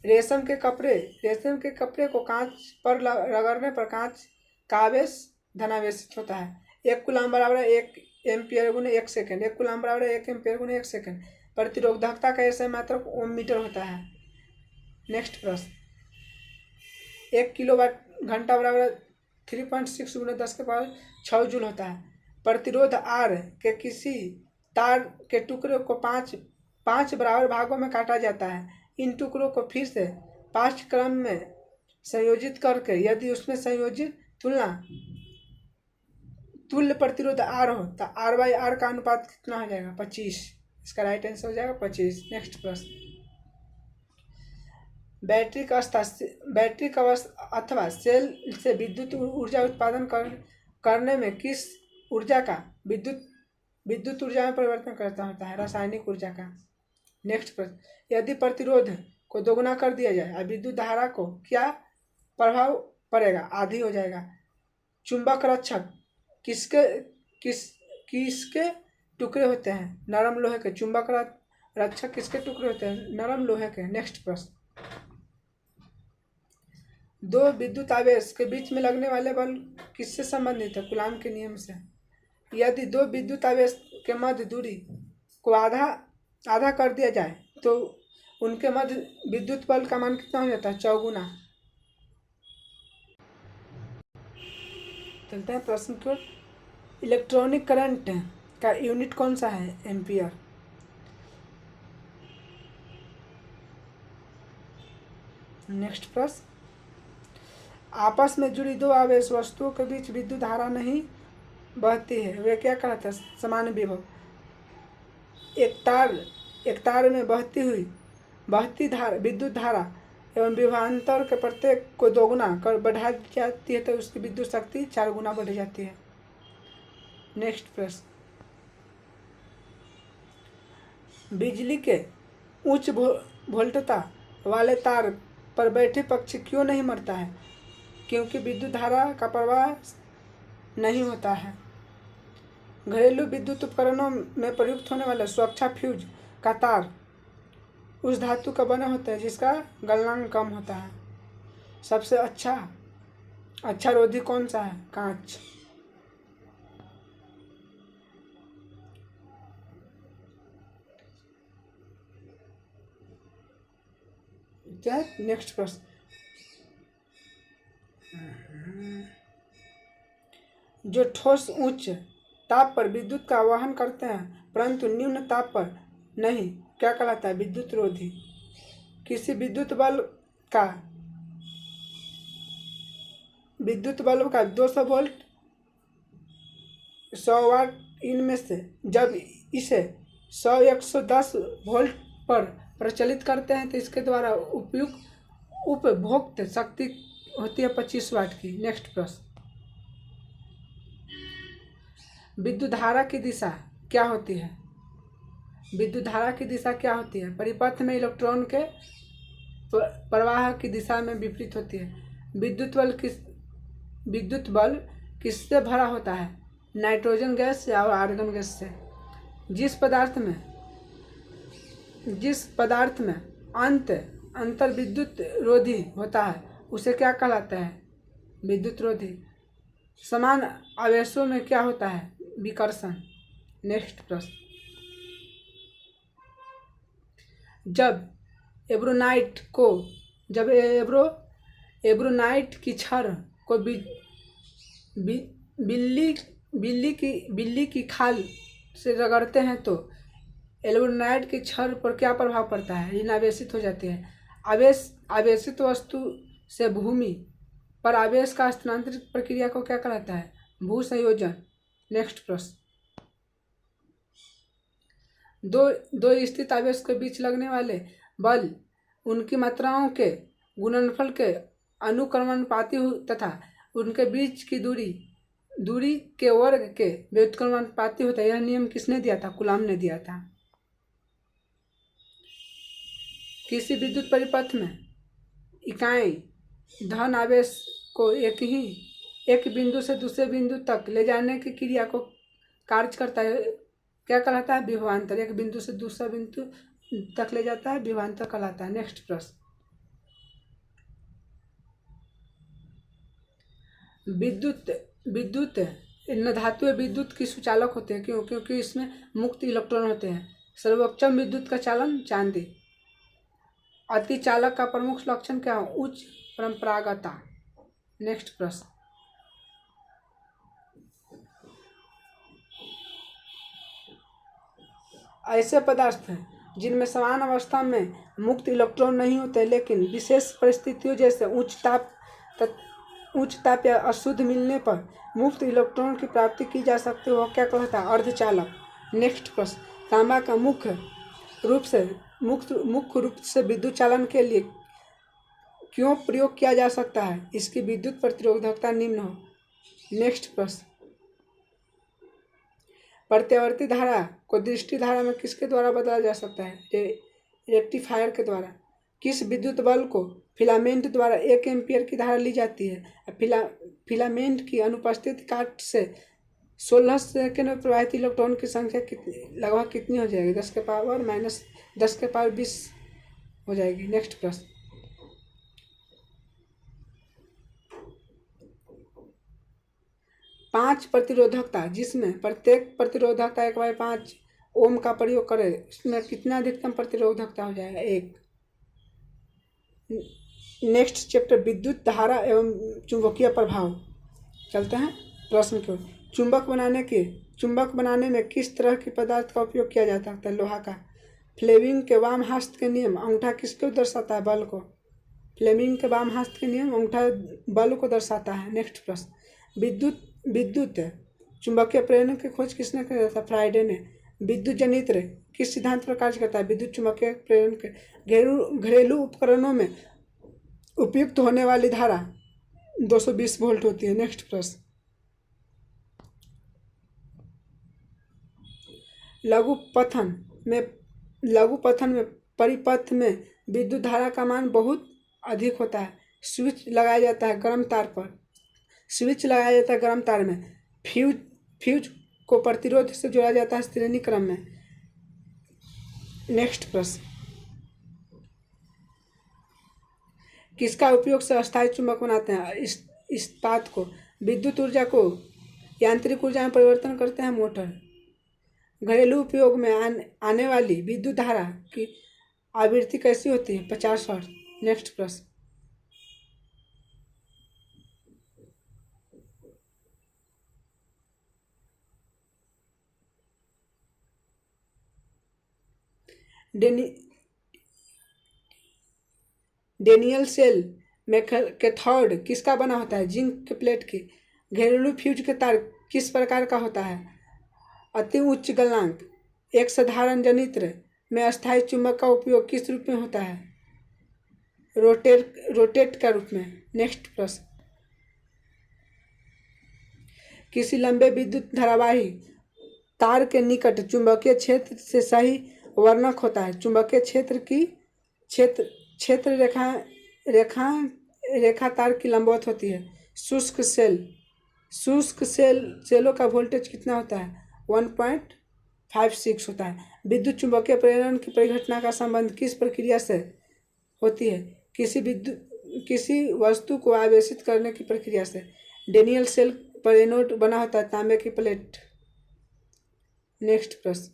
रेशम के कपड़े को कांच पर रगड़ने पर कांच का आवेश धनावेशित होता है। 1 कूलम बराबर 1 एम्पियर × 1 सेकेंड। 1 कूलम बराबर 1 एम्पियर × 1 सेकेंड। प्रतिरोधकता का ऐसा मात्रक ओम मीटर होता है। नेक्स्ट प्रश्न, 1 किलोवाट घंटा बराबर 3.6 × 10⁻6 जूल होता है। प्रतिरोध R के किसी तार के टुकड़े को पाँच बराबर भागों में काटा जाता है। इन टुकड़ों को फिर से 5 क्रम में संयोजित करके यदि उसमें संयोजित तुल्य प्रतिरोध R हो तो R/R का अनुपात कितना हो जाएगा? 25। इसका राइट आंसर हो जाएगा 25। नेक्स्ट प्रश्न, बैटरी का अथवा सेल से विद्युत ऊर्जा उत्पादन करने में किस ऊर्जा का विद्युत ऊर्जा में परिवर्तन करता होता है? रासायनिक ऊर्जा का। नेक्स्ट प्रश्न, यदि प्रतिरोध को दोगुना कर दिया जाए और विद्युत धारा को क्या प्रभाव पड़ेगा? आधी हो जाएगा। चुंबक रक्षक किसके टुकड़े होते हैं? नरम लोहे के। चुंबक रक्षक किसके टुकड़े होते हैं? नरम लोहे के। नेक्स्ट प्रश्न, 2 विद्युत आवेश के बीच में लगने वाले बल किससे संबंधित है? कूलॉम के नियम से। यदि 2 विद्युत आवेश के मध्य दूरी को आधा कर दिया जाए तो उनके मध्य विद्युत बल का मान कितना हो जाता है? 4 गुना। चलते हैं प्रश्न की ओर। इलेक्ट्रॉनिक करंट का यूनिट कौन सा है? एम्पियर। नेक्स्ट प्रश्न, आपस में जुड़ी 2 आवेश वस्तुओं के बीच विद्युत धारा नहीं बहती है, वे क्या कहलाते हैं? समान विभव। एक तार में बहती विद्युत धारा एवं विभवांतर के प्रत्येक को दोगुना कर बढ़ा जाती है तो उसकी विद्युत शक्ति 4 गुना बढ़ जाती है। नेक्स्ट प्रश्न, बिजली के उच्च वोल्टता वाले तार पर बैठे पक्षी क्यों नहीं मरता है? क्योंकि विद्युत धारा का प्रवाह नहीं होता है। घरेलू विद्युत उपकरणों में प्रयुक्त होने वाले सुरक्षा फ्यूज का तार उस धातु का बना होता है जिसका गलनांक कम होता है। सबसे अच्छा रोधी कौन सा है? कांच। क्या है? नेक्स्ट प्रश्न, जो ठोस उच्च ताप पर विद्युत का वहन करते हैं परंतु निम्न ताप पर नहीं, क्या कहलाता है? विद्युत रोधी। किसी विद्युत बल्ब का 200 वोल्ट 100 वाट इनमें से जब इसे 110 वोल्ट पर प्रचलित करते हैं तो इसके द्वारा उपभोक्त शक्ति होती है 25 वाट की। नेक्स्ट प्रश्न, विद्युत धारा की दिशा क्या होती है? परिपथ में इलेक्ट्रॉन के प्रवाह की दिशा में विपरीत होती है। विद्युत बल किससे भरा होता है? नाइट्रोजन गैस या आर्गन गैस से। जिस पदार्थ में अंतर विद्युत रोधी होता है उसे क्या कहलाता है? विद्युत रोधी। समान आवेशों में क्या होता है? विकर्षण। नेक्स्ट प्रश्न, जब एब्रोनाइट की छड़ को बिल्ली की खाल से रगड़ते हैं तो एल्बोनाइट की छड़ पर क्या प्रभाव पड़ता है? ऋण आवेशित हो जाते हैं। आवेशित वस्तु से भूमि पर आवेश का स्थानांतरित प्रक्रिया को क्या कहलाता है? भू संयोजन। नेक्स्ट प्रश्न, दो स्थित आवेश के बीच लगने वाले बल उनकी मात्राओं के गुणनफल के अनुक्रमानुपाती तथा उनके बीच की दूरी के वर्ग के व्युत्क्रमानुपाती होता है। यह नियम किसने दिया था? कूलॉम ने दिया था। किसी विद्युत परिपथ में इकाई धन आवेश को एक बिंदु से दूसरे बिंदु तक ले जाने की क्रिया को कार्य करता है, क्या कहलाता है? विभवांतर। एक बिंदु से दूसरा बिंदु तक ले जाता है, विभवांतर कहलाता है। नेक्स्ट प्रश्न, विद्युत धातुएं विद्युत की सुचालक होते हैं। क्यों? क्योंकि इसमें मुक्त इलेक्ट्रॉन होते हैं। सर्वोच्चम विद्युत का चालन चांदी। अति चालक का प्रमुख लक्षण क्या है? उच्च परंपरागतता। नेक्स्ट प्रश्न, ऐसे पदार्थ हैं जिनमें समान अवस्था में मुक्त इलेक्ट्रॉन नहीं होते लेकिन विशेष परिस्थितियों जैसे उच्च ताप या अशुद्ध मिलने पर मुक्त इलेक्ट्रॉन की प्राप्ति की जा सकती है। वह क्या कहलाता है? अर्धचालक। नेक्स्ट प्रश्न, तांबा का मुख्य रूप से विद्युत चालन के लिए क्यों प्रयोग किया जा सकता है? इसकी विद्युत प्रतिरोधकता निम्न हो। नेक्स्ट प्रश्न, प्रत्यावर्ती धारा को दृष्टि धारा में किसके द्वारा बदला जा सकता है? रेक्टिफायर के द्वारा। किस विद्युत बल को फिलामेंट द्वारा 1 एम्पीयर की धारा ली जाती है? फिलामेंट की अनुपस्थिति काट से 16 सेकेंड में प्रवाहित इलेक्ट्रॉन की संख्या लगभग कितनी हो जाएगी? 10 के पावर माइनस 10 के पावर 20 हो जाएगी। नेक्स्ट प्रश्न, पांच प्रतिरोधकता जिसमें प्रत्येक प्रतिरोधकता 1/5 ओम का प्रयोग करें, इसमें कितना अधिकतम प्रतिरोधकता हो जाएगा? 1। नेक्स्ट चैप्टर, विद्युत धारा एवं चुंबकीय प्रभाव। चलते हैं प्रश्न की ओर। चुंबक बनाने में किस तरह के पदार्थ का उपयोग किया जाता है? लोहा का। फ्लेमिंग के वाम हस्त के नियम अंगूठा किसको दर्शाता है? बल को। फ्लेमिंग के वाम हस्त के नियम अंगूठा बल को दर्शाता है। नेक्स्ट प्रश्न, विद्युत चुंबकीय प्रेरण की खोज किसने किया था? फ्राइडे ने। विद्युत जनित्र किस सिद्धांत पर कार्य करता है? विद्युत चुंबकीय प्रेरण के। घरेलू उपकरणों में उपयुक्त होने वाली धारा 220 वोल्ट होती है। नेक्स्ट प्रश्न, लघुपथन में परिपथ में विद्युत धारा का मान बहुत अधिक होता है। स्विच लगाया जाता है गर्म तार में। फ्यूज को प्रतिरोध से जोड़ा जाता है श्रेणी क्रम में। नेक्स्ट प्रश्न, किसका उपयोग से अस्थायी चुंबक बनाते हैं? इस्पात को। विद्युत ऊर्जा को यांत्रिक ऊर्जा में परिवर्तन करते हैं मोटर। घरेलू उपयोग में आने वाली विद्युत धारा की आवृत्ति कैसी होती है? 50 हर्ट्ज। नेक्स्ट प्रश्न, डेनियल सेल में कैथोड किसका बना होता है? जिंक के प्लेट की। घरेलू फ्यूज के तार किस प्रकार का होता है? अति उच्च गलनांक। एक साधारण जनित्र में अस्थायी चुंबक का उपयोग किस रूप में होता है? रोटेट का रूप में। नेक्स्ट प्रश्न, किसी लंबे विद्युत धारावाही तार के निकट चुंबकीय क्षेत्र से सही वर्णक होता है। चुंबकीय क्षेत्र की क्षेत्र रेखा तार की लंबवत होती है। शुष्क सेल शुष्क सेलों का वोल्टेज कितना होता है? 1.56 होता है। विद्युत चुंबकीय प्रेरण की परिघटना का संबंध किस प्रक्रिया से होती है? किसी वस्तु को आवेशित करने की प्रक्रिया से। डेनियल सेल पर एनोड बना होता है तांबे की प्लेट। नेक्स्ट प्रश्न,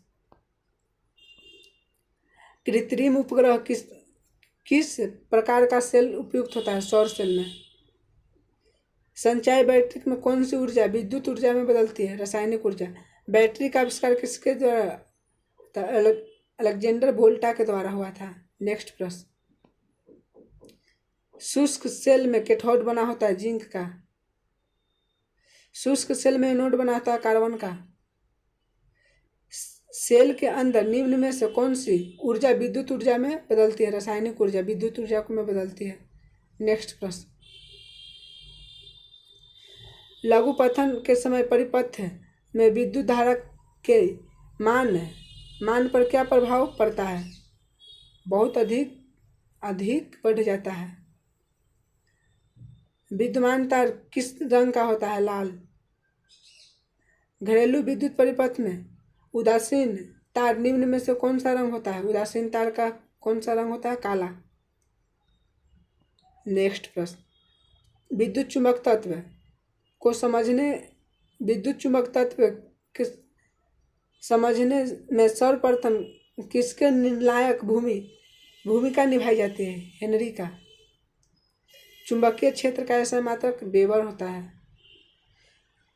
कृत्रिम उपग्रह किस प्रकार का सेल उपयुक्त होता है? सौर सेल में। संचय बैटरी में कौन सी ऊर्जा विद्युत ऊर्जा में बदलती है? रासायनिक ऊर्जा। बैटरी का आविष्कार किसके द्वारा? अलेक्जेंडर वोल्टा के द्वारा हुआ था। नेक्स्ट प्रश्न, शुष्क सेल में कैथोड बना होता है जिंक का। शुष्क सेल में एनोड बना होता है कार्बन का। सेल के अंदर निम्न में से कौन सी ऊर्जा विद्युत ऊर्जा में बदलती है? रासायनिक ऊर्जा विद्युत ऊर्जा को में बदलती है। नेक्स्ट प्रश्न, लघुपथन के समय परिपथ में विद्युत धारा के मान पर क्या प्रभाव पड़ता है? बहुत अधिक बढ़ जाता है। विद्यमान तार किस रंग का होता है? लाल। घरेलू विद्युत परिपथ में उदासीन तार निम्न में से कौन सा रंग होता है? उदासीन तार का कौन सा रंग होता है? काला। नेक्स्ट प्रश्न, विद्युत चुंबक तत्व को समझने विद्युत चुंबक तत्व के समझने में सर्वप्रथम किसके निर्णायक भूमिका निभाई जाती है? हेनरी का। चुंबकीय क्षेत्र का ऐसा मात्रक वेबर होता है।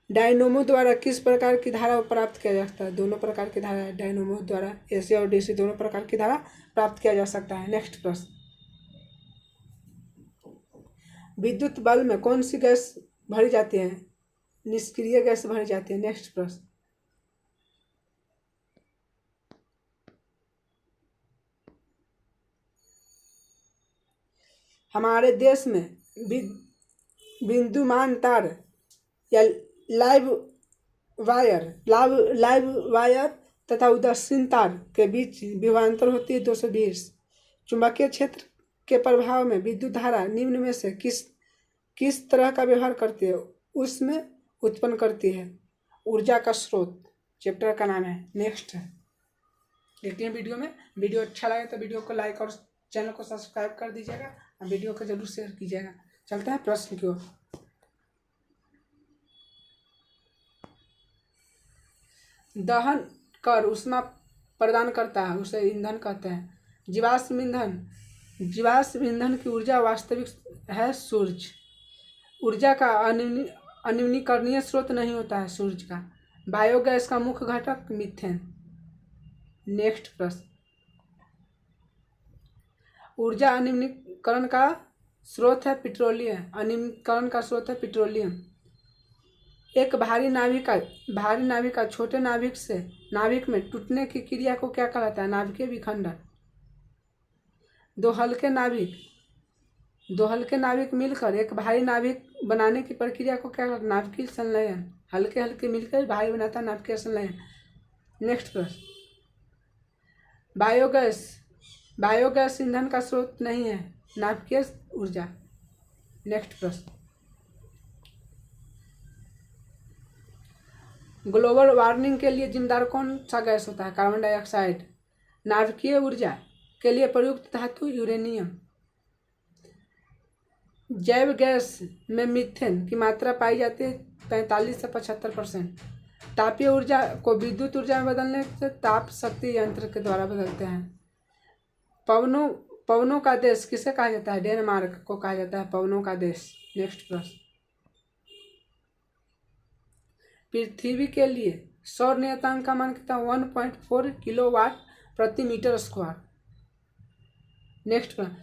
डायनोमो द्वारा किस प्रकार की धारा प्राप्त किया जा सकता है? दोनों प्रकार की धारा है डायनोमो द्वारा, एसी और डीसी दोनों प्रकार की धारा प्राप्त किया जा सकता है। नेक्स्ट प्रश्न, विद्युत बल्ब में कौन सी गैस भरी जाती है? निष्क्रिय गैस भरी जाती है। नेक्स्ट प्रश्न, हमारे देश में बिंदुमान तार या लाइव वायर तथा उदासीन तार के बीच विभवांतर होती है 220। चुंबकीय क्षेत्र के प्रभाव में विद्युत धारा निम्न में से किस तरह का व्यवहार करती है? उसमें उत्पन्न करती है। ऊर्जा का स्रोत चैप्टर का नाम है। नेक्स्ट देखते हैं वीडियो में। वीडियो अच्छा लगे तो वीडियो को लाइक और चैनल को सब्सक्राइब कर दीजिएगा और वीडियो को जरूर शेयर कीजिएगा। चलते हैं प्रश्न की ओर। दहन कर ऊष्मा प्रदान करता है, उसे ईंधन कहते हैं। जीवाश्म ईंधन की ऊर्जा वास्तविक है सूर्य। ऊर्जा का अनवीनीकरणीय स्रोत नहीं होता है सूर्य का। बायोगैस का मुख्य घटक मीथेन। नेक्स्ट प्रश्न, ऊर्जा अनवीनीकरण का स्रोत है पेट्रोलियम। अनवीनीकरण का स्रोत है पेट्रोलियम। एक भारी नाभिक का छोटे नाभिक में टूटने की क्रिया को क्या कहलाता है? नाभिकीय विखंडन। दो हल्के नाभिक मिलकर एक भारी नाभिक बनाने की प्रक्रिया को क्या कहलाता है? नाभिकीय संलयन। हल्के मिलकर भारी बनाता है नाभिकीय संलयन। नेक्स्ट प्रश्न, बायोगैस ईंधन का स्रोत नहीं है, नाभिकीय ऊर्जा। नेक्स्ट प्रश्न, ग्लोबल वार्मिंग के लिए जिम्मेदार कौन सा गैस होता है? Carbon dioxide. नाभिकीय ऊर्जा के लिए प्रयुक्त धातु यूरेनियम। जैव गैस में मीथेन की मात्रा पाई जाती है 45 से 75%। तापीय ऊर्जा को विद्युत ऊर्जा में बदलने से ताप शक्ति यंत्र के द्वारा बदलते हैं। पवनों का देश किसे कहा जाता है? डेनमार्क को कहा जाता है पवनों का देश। नेक्स्ट प्रश्न, पृथ्वी के लिए सौर नियतांक का मान कितना? 1.4 किलोवाट प्रति मीटर स्क्वायर। नेक्स्ट प्रश्न,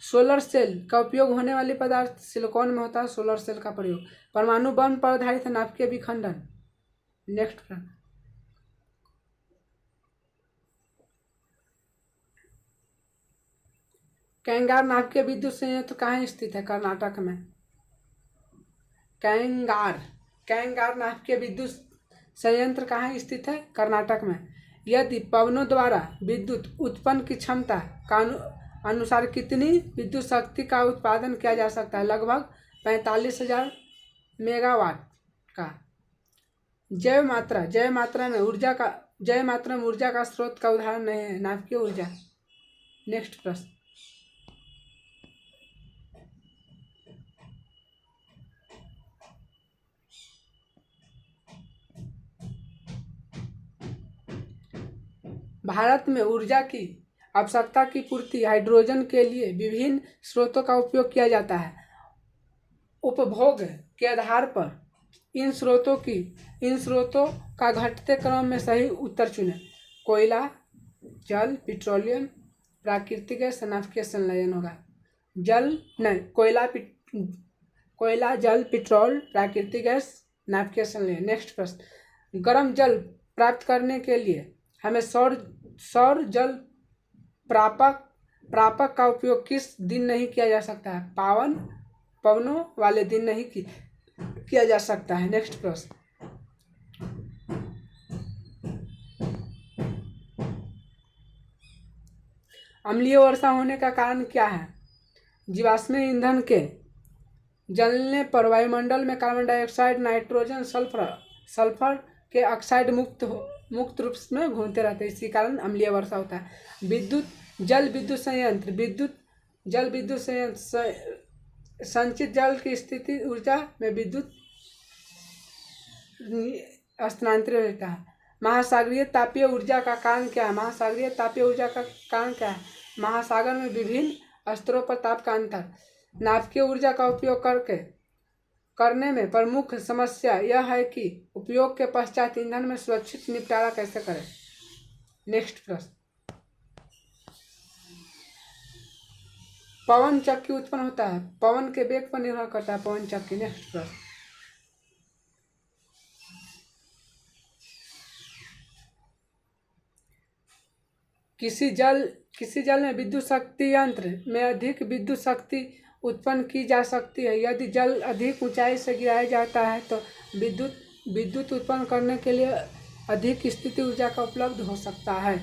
सोलर सेल का उपयोग होने वाली पदार्थ सिलिकॉन में होता है। सोलर सेल का प्रयोग। परमाणु बम पर आधारित है नाभिकीय विखंडन। नेक्स्ट प्रश्न, कैंगार नाभिकीय विद्युत संयंत्र कहाँ स्थित है? कर्नाटक में। कैंगार नाभिकीय विद्युत संयंत्र कहाँ स्थित है? कर्नाटक में। यदि पवनों द्वारा विद्युत उत्पन्न की क्षमता का अनुसार कितनी विद्युत शक्ति का उत्पादन किया जा सकता है? लगभग 45,000 मेगावाट। का। जैव मात्रा में ऊर्जा का स्रोत का उदाहरण नहीं है नाभिकीय ऊर्जा। नेक्स्ट प्रश्न, भारत में ऊर्जा की आवश्यकता की पूर्ति हाइड्रोजन के लिए विभिन्न स्रोतों का उपयोग किया जाता है। उपभोग के आधार पर इन स्रोतों का घटते क्रम में सही उत्तर चुनें। कोयला, जल, पेट्रोलियम, प्राकृतिक गैस, नाभिकीय संलयन होगा। कोयला, जल, पेट्रोल, प्राकृतिक गैस, नाभिकीय संलयन। नेक्स्ट प्रश्न, गर्म जल प्राप्त करने के लिए हमें सौर जल प्रापक का उपयोग किस दिन नहीं किया जा सकता है? पवनों वाले दिन नहीं किया जा सकता है। नेक्स्ट प्रश्न, अम्लीय वर्षा होने का कारण क्या है? जीवाश्म ईंधन के जलने पर वायुमंडल में कार्बन डाइऑक्साइड, नाइट्रोजन, सल्फर के ऑक्साइड मुक्त रूप में घूमते रहते हैं, इसी कारण अम्लीय वर्षा होता है। जल विद्युत संयंत्र संचित जल की स्थिति ऊर्जा में विद्युत स्थानांतरित होता है। महासागरीय तापीय ऊर्जा का कारण क्या है? महासागर में विभिन्न स्तरों पर ताप का अंतर। नाभिकीय ऊर्जा का उपयोग करने में प्रमुख समस्या यह है कि उपयोग के पश्चात ईंधन में सुरक्षित निपटारा कैसे करें। नेक्स्ट प्रश्न, पवन चक्की उत्पन्न होता है, पवन के वेग पर निर्भर करता है पवन चक्की। नेक्स्ट प्रश्न, किसी जल में विद्युत शक्ति यंत्र में अधिक विद्युत शक्ति उत्पन्न की जा सकती है। यदि जल अधिक ऊंचाई से गिराया जाता है तो विद्युत उत्पन्न करने के लिए अधिक स्थिति ऊर्जा का उपलब्ध हो सकता है।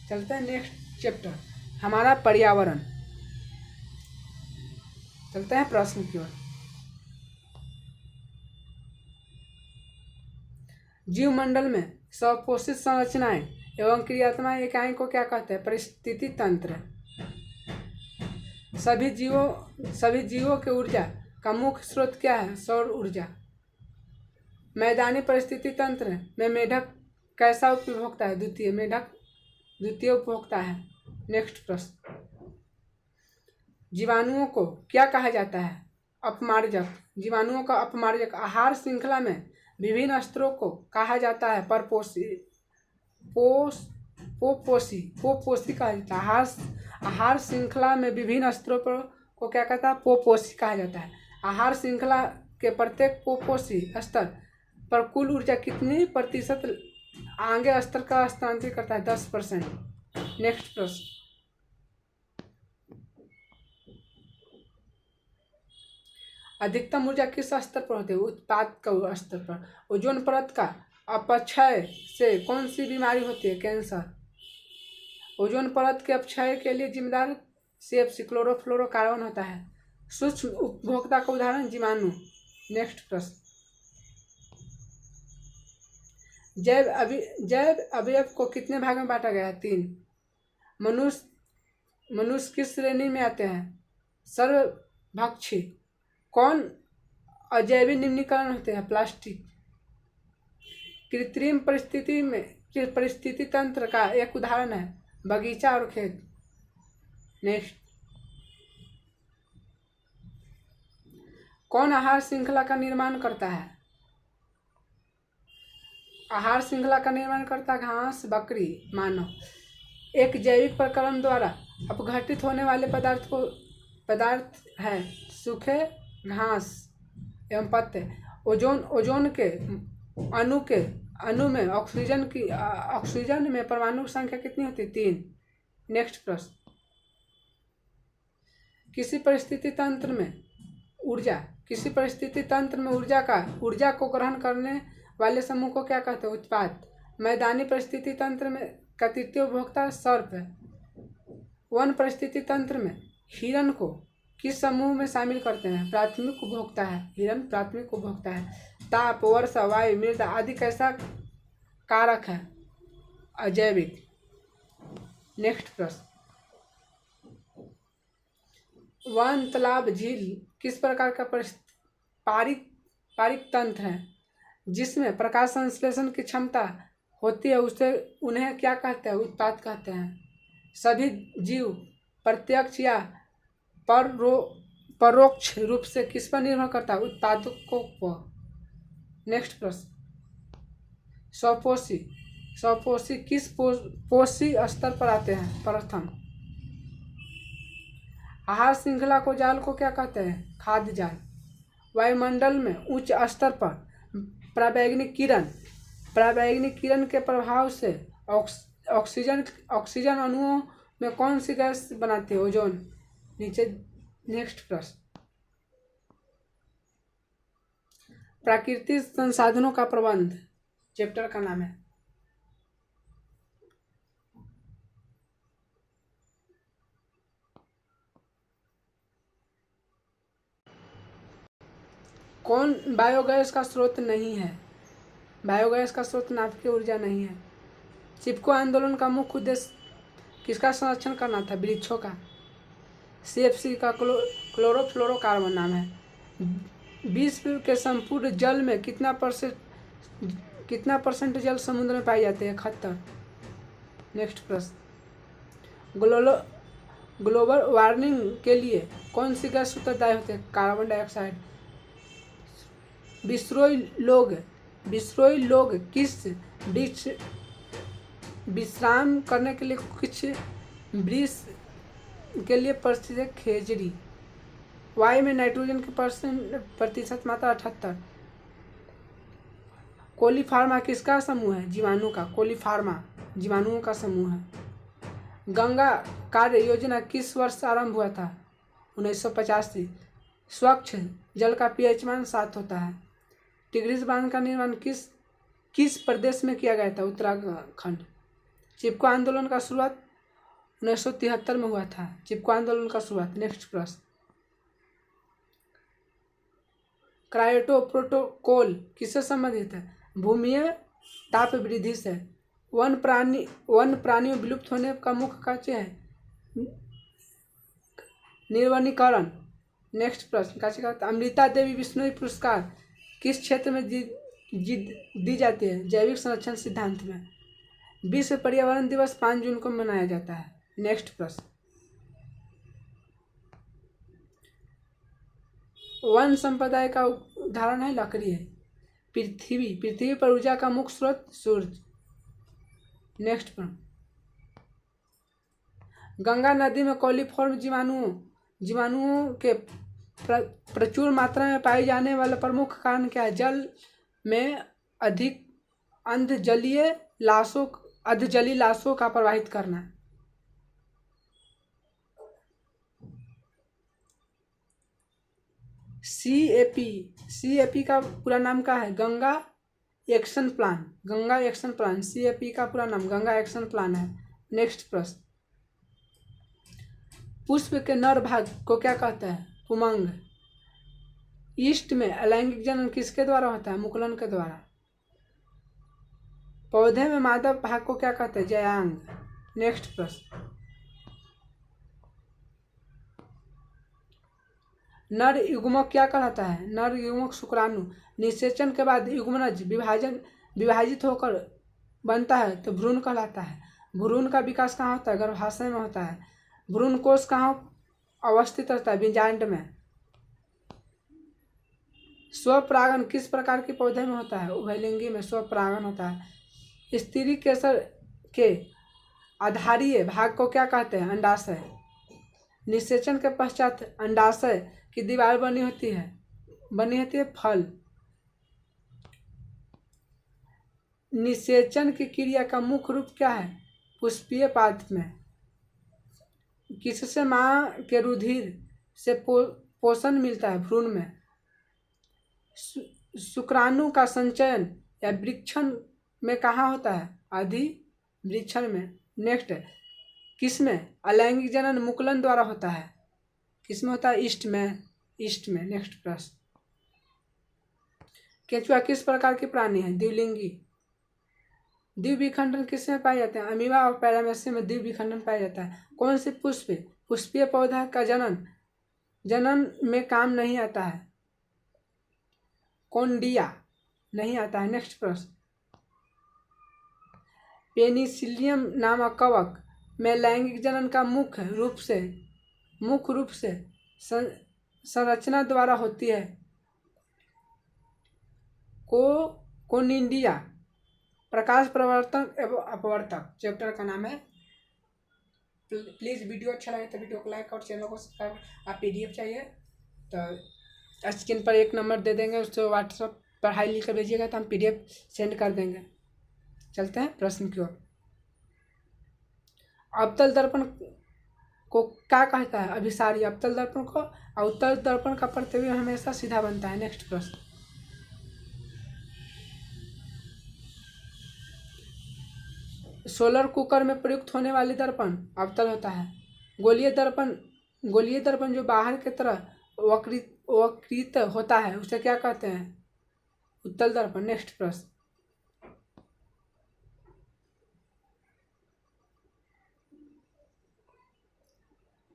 चलते हैं नेक्स्ट चैप्टर, हमारा पर्यावरण। चलते हैं प्रश्न की ओर। जीवमंडल में स्वपोषित संरचनाएं एवं क्रियात्मक इकाई को क्या कहते हैं? परिस्थिति तंत्र। सभी जीवों के ऊर्जा का मुख्य स्रोत क्या है? सौर ऊर्जा। मैदानी परिस्थिति तंत्र में मेढक कैसा उपभोक्ता है? द्वितीय उपभोक्ता है। नेक्स्ट प्रश्न, जीवाणुओं को क्या कहा जाता है? अपमार्जक। जीवाणुओं का अपमार्जक। आहार श्रृंखला में विभिन्न स्तरों को कहा जाता है पोपोषी कहा जाता है। आहार श्रृंखला में विभिन्न स्तरों पर को क्या कहता है? पोपोषी कहा जाता है। आहार श्रृंखला के प्रत्येक पोपोषी स्तर पर कुल ऊर्जा कितनी प्रतिशत आगे स्तर का हस्तांतरित करता है? 10%। नेक्स्ट प्रश्न, अधिकतम ऊर्जा किस स्तर पर होती है? उत्पाद का स्तर पर। ओजोन परत का अपक्षय से कौन सी बीमारी होती है? कैंसर। ओजोन परत के अपक्षय के लिए जिम्मेदार CFC क्लोरोफ्लोरोकार्बन होता है। सूक्ष्म उपभोक्ता का उदाहरण जीवाणु। नेक्स्ट प्रश्न, जैव अवयव को कितने भाग में बांटा गया है? 3। मनुष्य किस श्रेणी में आते हैं? सर्वभक्षी। कौन अजैविक निम्नीकरण होते हैं? प्लास्टिक। कृत्रिम परिस्थिति तंत्र का एक उदाहरण है बगीचा और खेत। नेक्स्ट, कौन आहार श्रृंखला का निर्माण करता है? आहार श्रृंखला का निर्माण करता है घास, बकरी, मानव। एक जैविक प्रक्रम द्वारा अपघटित होने वाले पदार्थ है सूखे घास एवं पत्ते। ओजोन के अणु में ऑक्सीजन में परमाणु की संख्या कितनी होती है? 3। नेक्स्ट प्रश्न, किसी परिस्थिति तंत्र में ऊर्जा को ग्रहण करने वाले समूह को क्या कहते हैं? उत्पाद। मैदानी परिस्थिति तंत्र में का तृतीय उपभोक्ता सर्प है। वन परिस्थिति तंत्र में हिरण को किस समूह में शामिल करते हैं? प्राथमिक उपभोक्ता है। हिरण प्राथमिक उपभोक्ता है। ताप, वर्षा, वायु, मृदा आदि कैसा कारक है? अजैविक। नेक्स्ट प्रश्न, वन, तालाब, झील किस प्रकार का पारिक तंत्र है जिसमें प्रकाश संश्लेषण की क्षमता होती है? उसे उन्हें क्या कहते हैं? उत्पाद कहते हैं। सभी जीव प्रत्यक्ष या परोक्ष रूप से किस पर निर्भर करता है? उत्पादकों पर। नेक्स्ट प्रश्न, स्वपोषी किस पोषी स्तर पर आते हैं? प्रथम। आहार श्रृंखला को जाल को क्या कहते हैं? खाद्य जाल। वायुमंडल में उच्च स्तर पर पराबैंगनी किरण के प्रभाव से ऑक्सीजन अणुओं में कौन सी गैस बनाती है? ओजोन। नीचे। नेक्स्ट प्रश्न, प्राकृतिक संसाधनों का प्रबंध चैप्टर का नाम है। कौन बायोगैस का स्रोत नहीं है? बायोगैस का स्रोत नाभिकीय ऊर्जा नहीं है। चिपको आंदोलन का मुख्य उद्देश्य किसका संरक्षण करना था? वृक्षों का। CFC का क्लोरोफ्लोरोकार्बन नाम है। विश्व के संपूर्ण जल में कितना परसेंट जल समुद्र में पाए जाते हैं? 71। नेक्स्ट प्रश्न, ग्लोबल वार्मिंग के लिए कौन सी गैस उत्तरदायी होती है? Carbon dioxide. विश्रोई लोग किस विश्राम करने के लिए कुछ वृक्ष के लिए प्रसिद्ध है? खेजड़ी। वायु में नाइट्रोजन की प्रतिशत मात्रा 78। कोलीफार्मा किसका समूह है? जीवाणु का। कोलीफार्मा जीवाणुओं का समूह है। गंगा कार्य योजना किस वर्ष आरंभ हुआ था? 1985। स्वच्छ जल का pH मान 7 होता है। टिग्रिस बांध का निर्माण किस प्रदेश में किया गया था? उत्तराखंड। चिपको आंदोलन का शुरुआत 1973 में हुआ था। चिपको आंदोलन का शुरुआत। नेक्स्ट प्रश्न, क्योटो प्रोटोकॉल किससे संबंधित है? भूमीय ताप वृद्धि से। वन प्राणियों विलुप्त होने का मुख्य कार्य है निर्वनीकरण। नेक्स्ट प्रश्न, अमृता देवी बिश्नोई पुरस्कार किस क्षेत्र में दी जाती है? जैविक संरक्षण सिद्धांत में। विश्व पर्यावरण दिवस 5 जून को मनाया जाता है। नेक्स्ट प्रश्न, वन संपदा का उदाहरण है लकड़ी है। पृथ्वी पर ऊर्जा का मुख्य स्रोत सूर्य। नेक्स्ट प्रश्न, गंगा नदी में कॉलीफॉर्म जीवाणुओं के प्रचुर मात्रा में पाए जाने वाला प्रमुख कारण क्या है? जल में अधिक अर्धजलीय लाशों का प्रवाहित करना। CAP का पूरा नाम क्या है? Ganga action plan. CAP का पूरा नाम गंगा एक्शन प्लान है। नेक्स्ट प्रश्न, पुष्प के नर भाग को क्या कहते हैं? पुमंग। ईस्ट में अलैंगिक जनन किसके द्वारा होता है? मुकुलन के द्वारा। पौधे में मादा भाग को क्या कहते हैं? जयांग। नेक्स्ट प्रश्न, नर युग्मक क्या कहलाता है? नर युग्मक शुक्राणु। निषेचन के बाद युग्मनज विभाजित होकर बनता है तो भ्रूण कहलाता है। भ्रूण का विकास कहाँ होता है? गर्भाशय में होता है। भ्रूण कोश कहाँ अवस्थित रहता है? बीजांड में। स्वपरागन किस प्रकार के पौधे में होता है? उभयलिंगी में स्वपरागन होता है। स्त्री केसर के आधारीय भाग को क्या कहते हैं? अंडाशय। निषेचन के पश्चात अंडाशय की दीवार बनी होती है फल। निषेचन की क्रिया का मुख्य रूप क्या है? पुष्पीय पात्र में। किससे मां के रुधिर से पोषण मिलता है? भ्रूण में। शुक्राणु का संचयन या वृक्षण में कहाँ होता है? अधिवृक्षण में। नेक्स्ट, किसमें अलैंगिक जनन मुकुलन द्वारा होता है? किसमें होता है? ईस्ट में। नेक्स्ट प्रश्न, केंचुआ किस प्रकार की प्राणी है? द्विलिंगी। द्विविखंडन किसमें पाए जाते हैं? अमीबा और पैरामेसियम में द्विविखंडन पाया जाता है। कौन से पुष्पीय पौधा का जनन में काम नहीं आता है? कोन्डिया नहीं आता है। नेक्स्ट प्रश्न, पेनिसिलियम नामक कवक में लैंगिक जनन का मुख्य रूप से संरचना द्वारा होती है। कोनिडिया। प्रकाश प्रवर्तक एवं अपवर्तक चैप्टर का नाम है। प्लीज़ वीडियो अच्छा लगे तो वीडियो को लाइक और चैनल को सब्सक्राइब। आप PDF चाहिए तो स्क्रीन पर 1 नंबर दे देंगे, उससे व्हाट्सएप पर हाई लिख कर भेजिएगा तो हम PDF सेंड कर देंगे। चलते हैं प्रश्न की ओर। अवतल दर्पण को क्या कहता है? अभिसारी अवतल दर्पण को। अवतल दर्पण का प्रतिबिंब हमेशा सीधा बनता है। नेक्स्ट प्रश्न, सोलर कुकर में प्रयुक्त होने वाली दर्पण अवतल होता है। गोलीय दर्पण जो बाहर की तरह वक्रित होता है उसे क्या कहते हैं? उत्तल दर्पण। नेक्स्ट प्रश्न,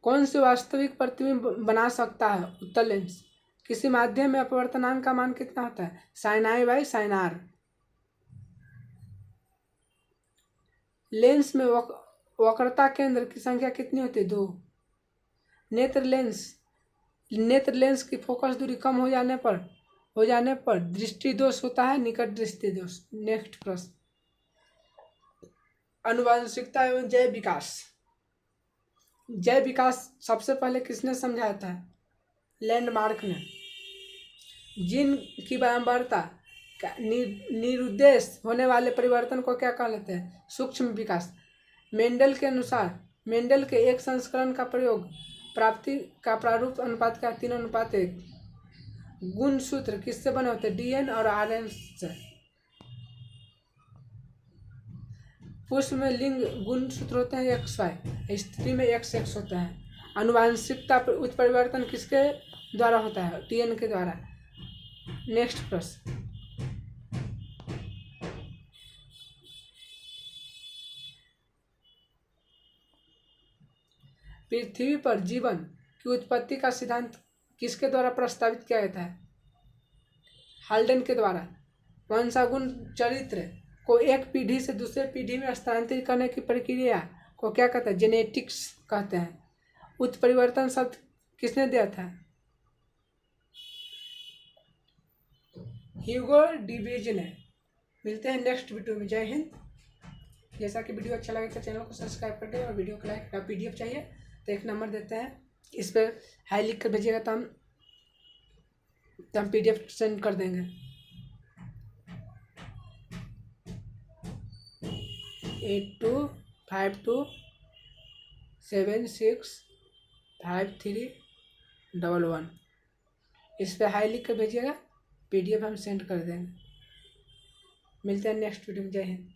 कौन से वास्तविक प्रतिबिंब बना सकता है? उत्तल लेंस। किसी माध्यम में अपवर्तनांक का मान कितना होता है? sin_i/sin_r। लेंस में वक्रता केंद्र की संख्या कितनी होती है? 2। नेत्र लेंस की फोकस दूरी कम हो जाने पर दृष्टि दोष होता है, निकट दृष्टि दोष। नेक्स्ट प्रश्न, आनुवंशिकता एवं जैव विकास सबसे पहले किसने समझाया था? लैंडमार्क ने। जीन की बारंबारता का निरुद्देश होने वाले परिवर्तन को क्या कहते हैं? सूक्ष्म विकास। मेंडल के अनुसार मेंडल के एक संस्करण का प्रयोग प्राप्ति का प्रारूप अनुपात का 3:1। गुणसूत्र किससे बने होते हैं? DNA और RNA से। पुरुष में लिंग गुणसूत्र होते हैं XY, स्त्री में XX होता है। आनुवंशिकता उत्परिवर्तन किसके द्वारा होता है? DNA के द्वारा। नेक्स्ट प्रश्न, पृथ्वी पर जीवन की उत्पत्ति का सिद्धांत किसके द्वारा प्रस्तावित किया गया है? हाल्डेन के द्वारा। वंशानुगुण चरित्र को एक पीढ़ी से दूसरे पीढ़ी में स्थानांतरित करने की प्रक्रिया को क्या कहते हैं? जेनेटिक्स कहते हैं। उत्परिवर्तन शब्द किसने दिया था? ह्यूगो डिवेज ने। मिलते हैं नेक्स्ट वीडियो में। जय हिंद। जैसा कि वीडियो अच्छा लगे तो चैनल को सब्सक्राइब कर दें और वीडियो को लाइक। PDF चाहिए तो 1 नंबर देते हैं, इस पर हाई लिख कर भेजिएगा तो हम PDF सेंड कर देंगे। 8252765311। इस पर हाई लिख कर भेजिएगा, PDF हम सेंड कर देंगे। मिलते हैं नेक्स्ट वीडियो में। जय हिंद।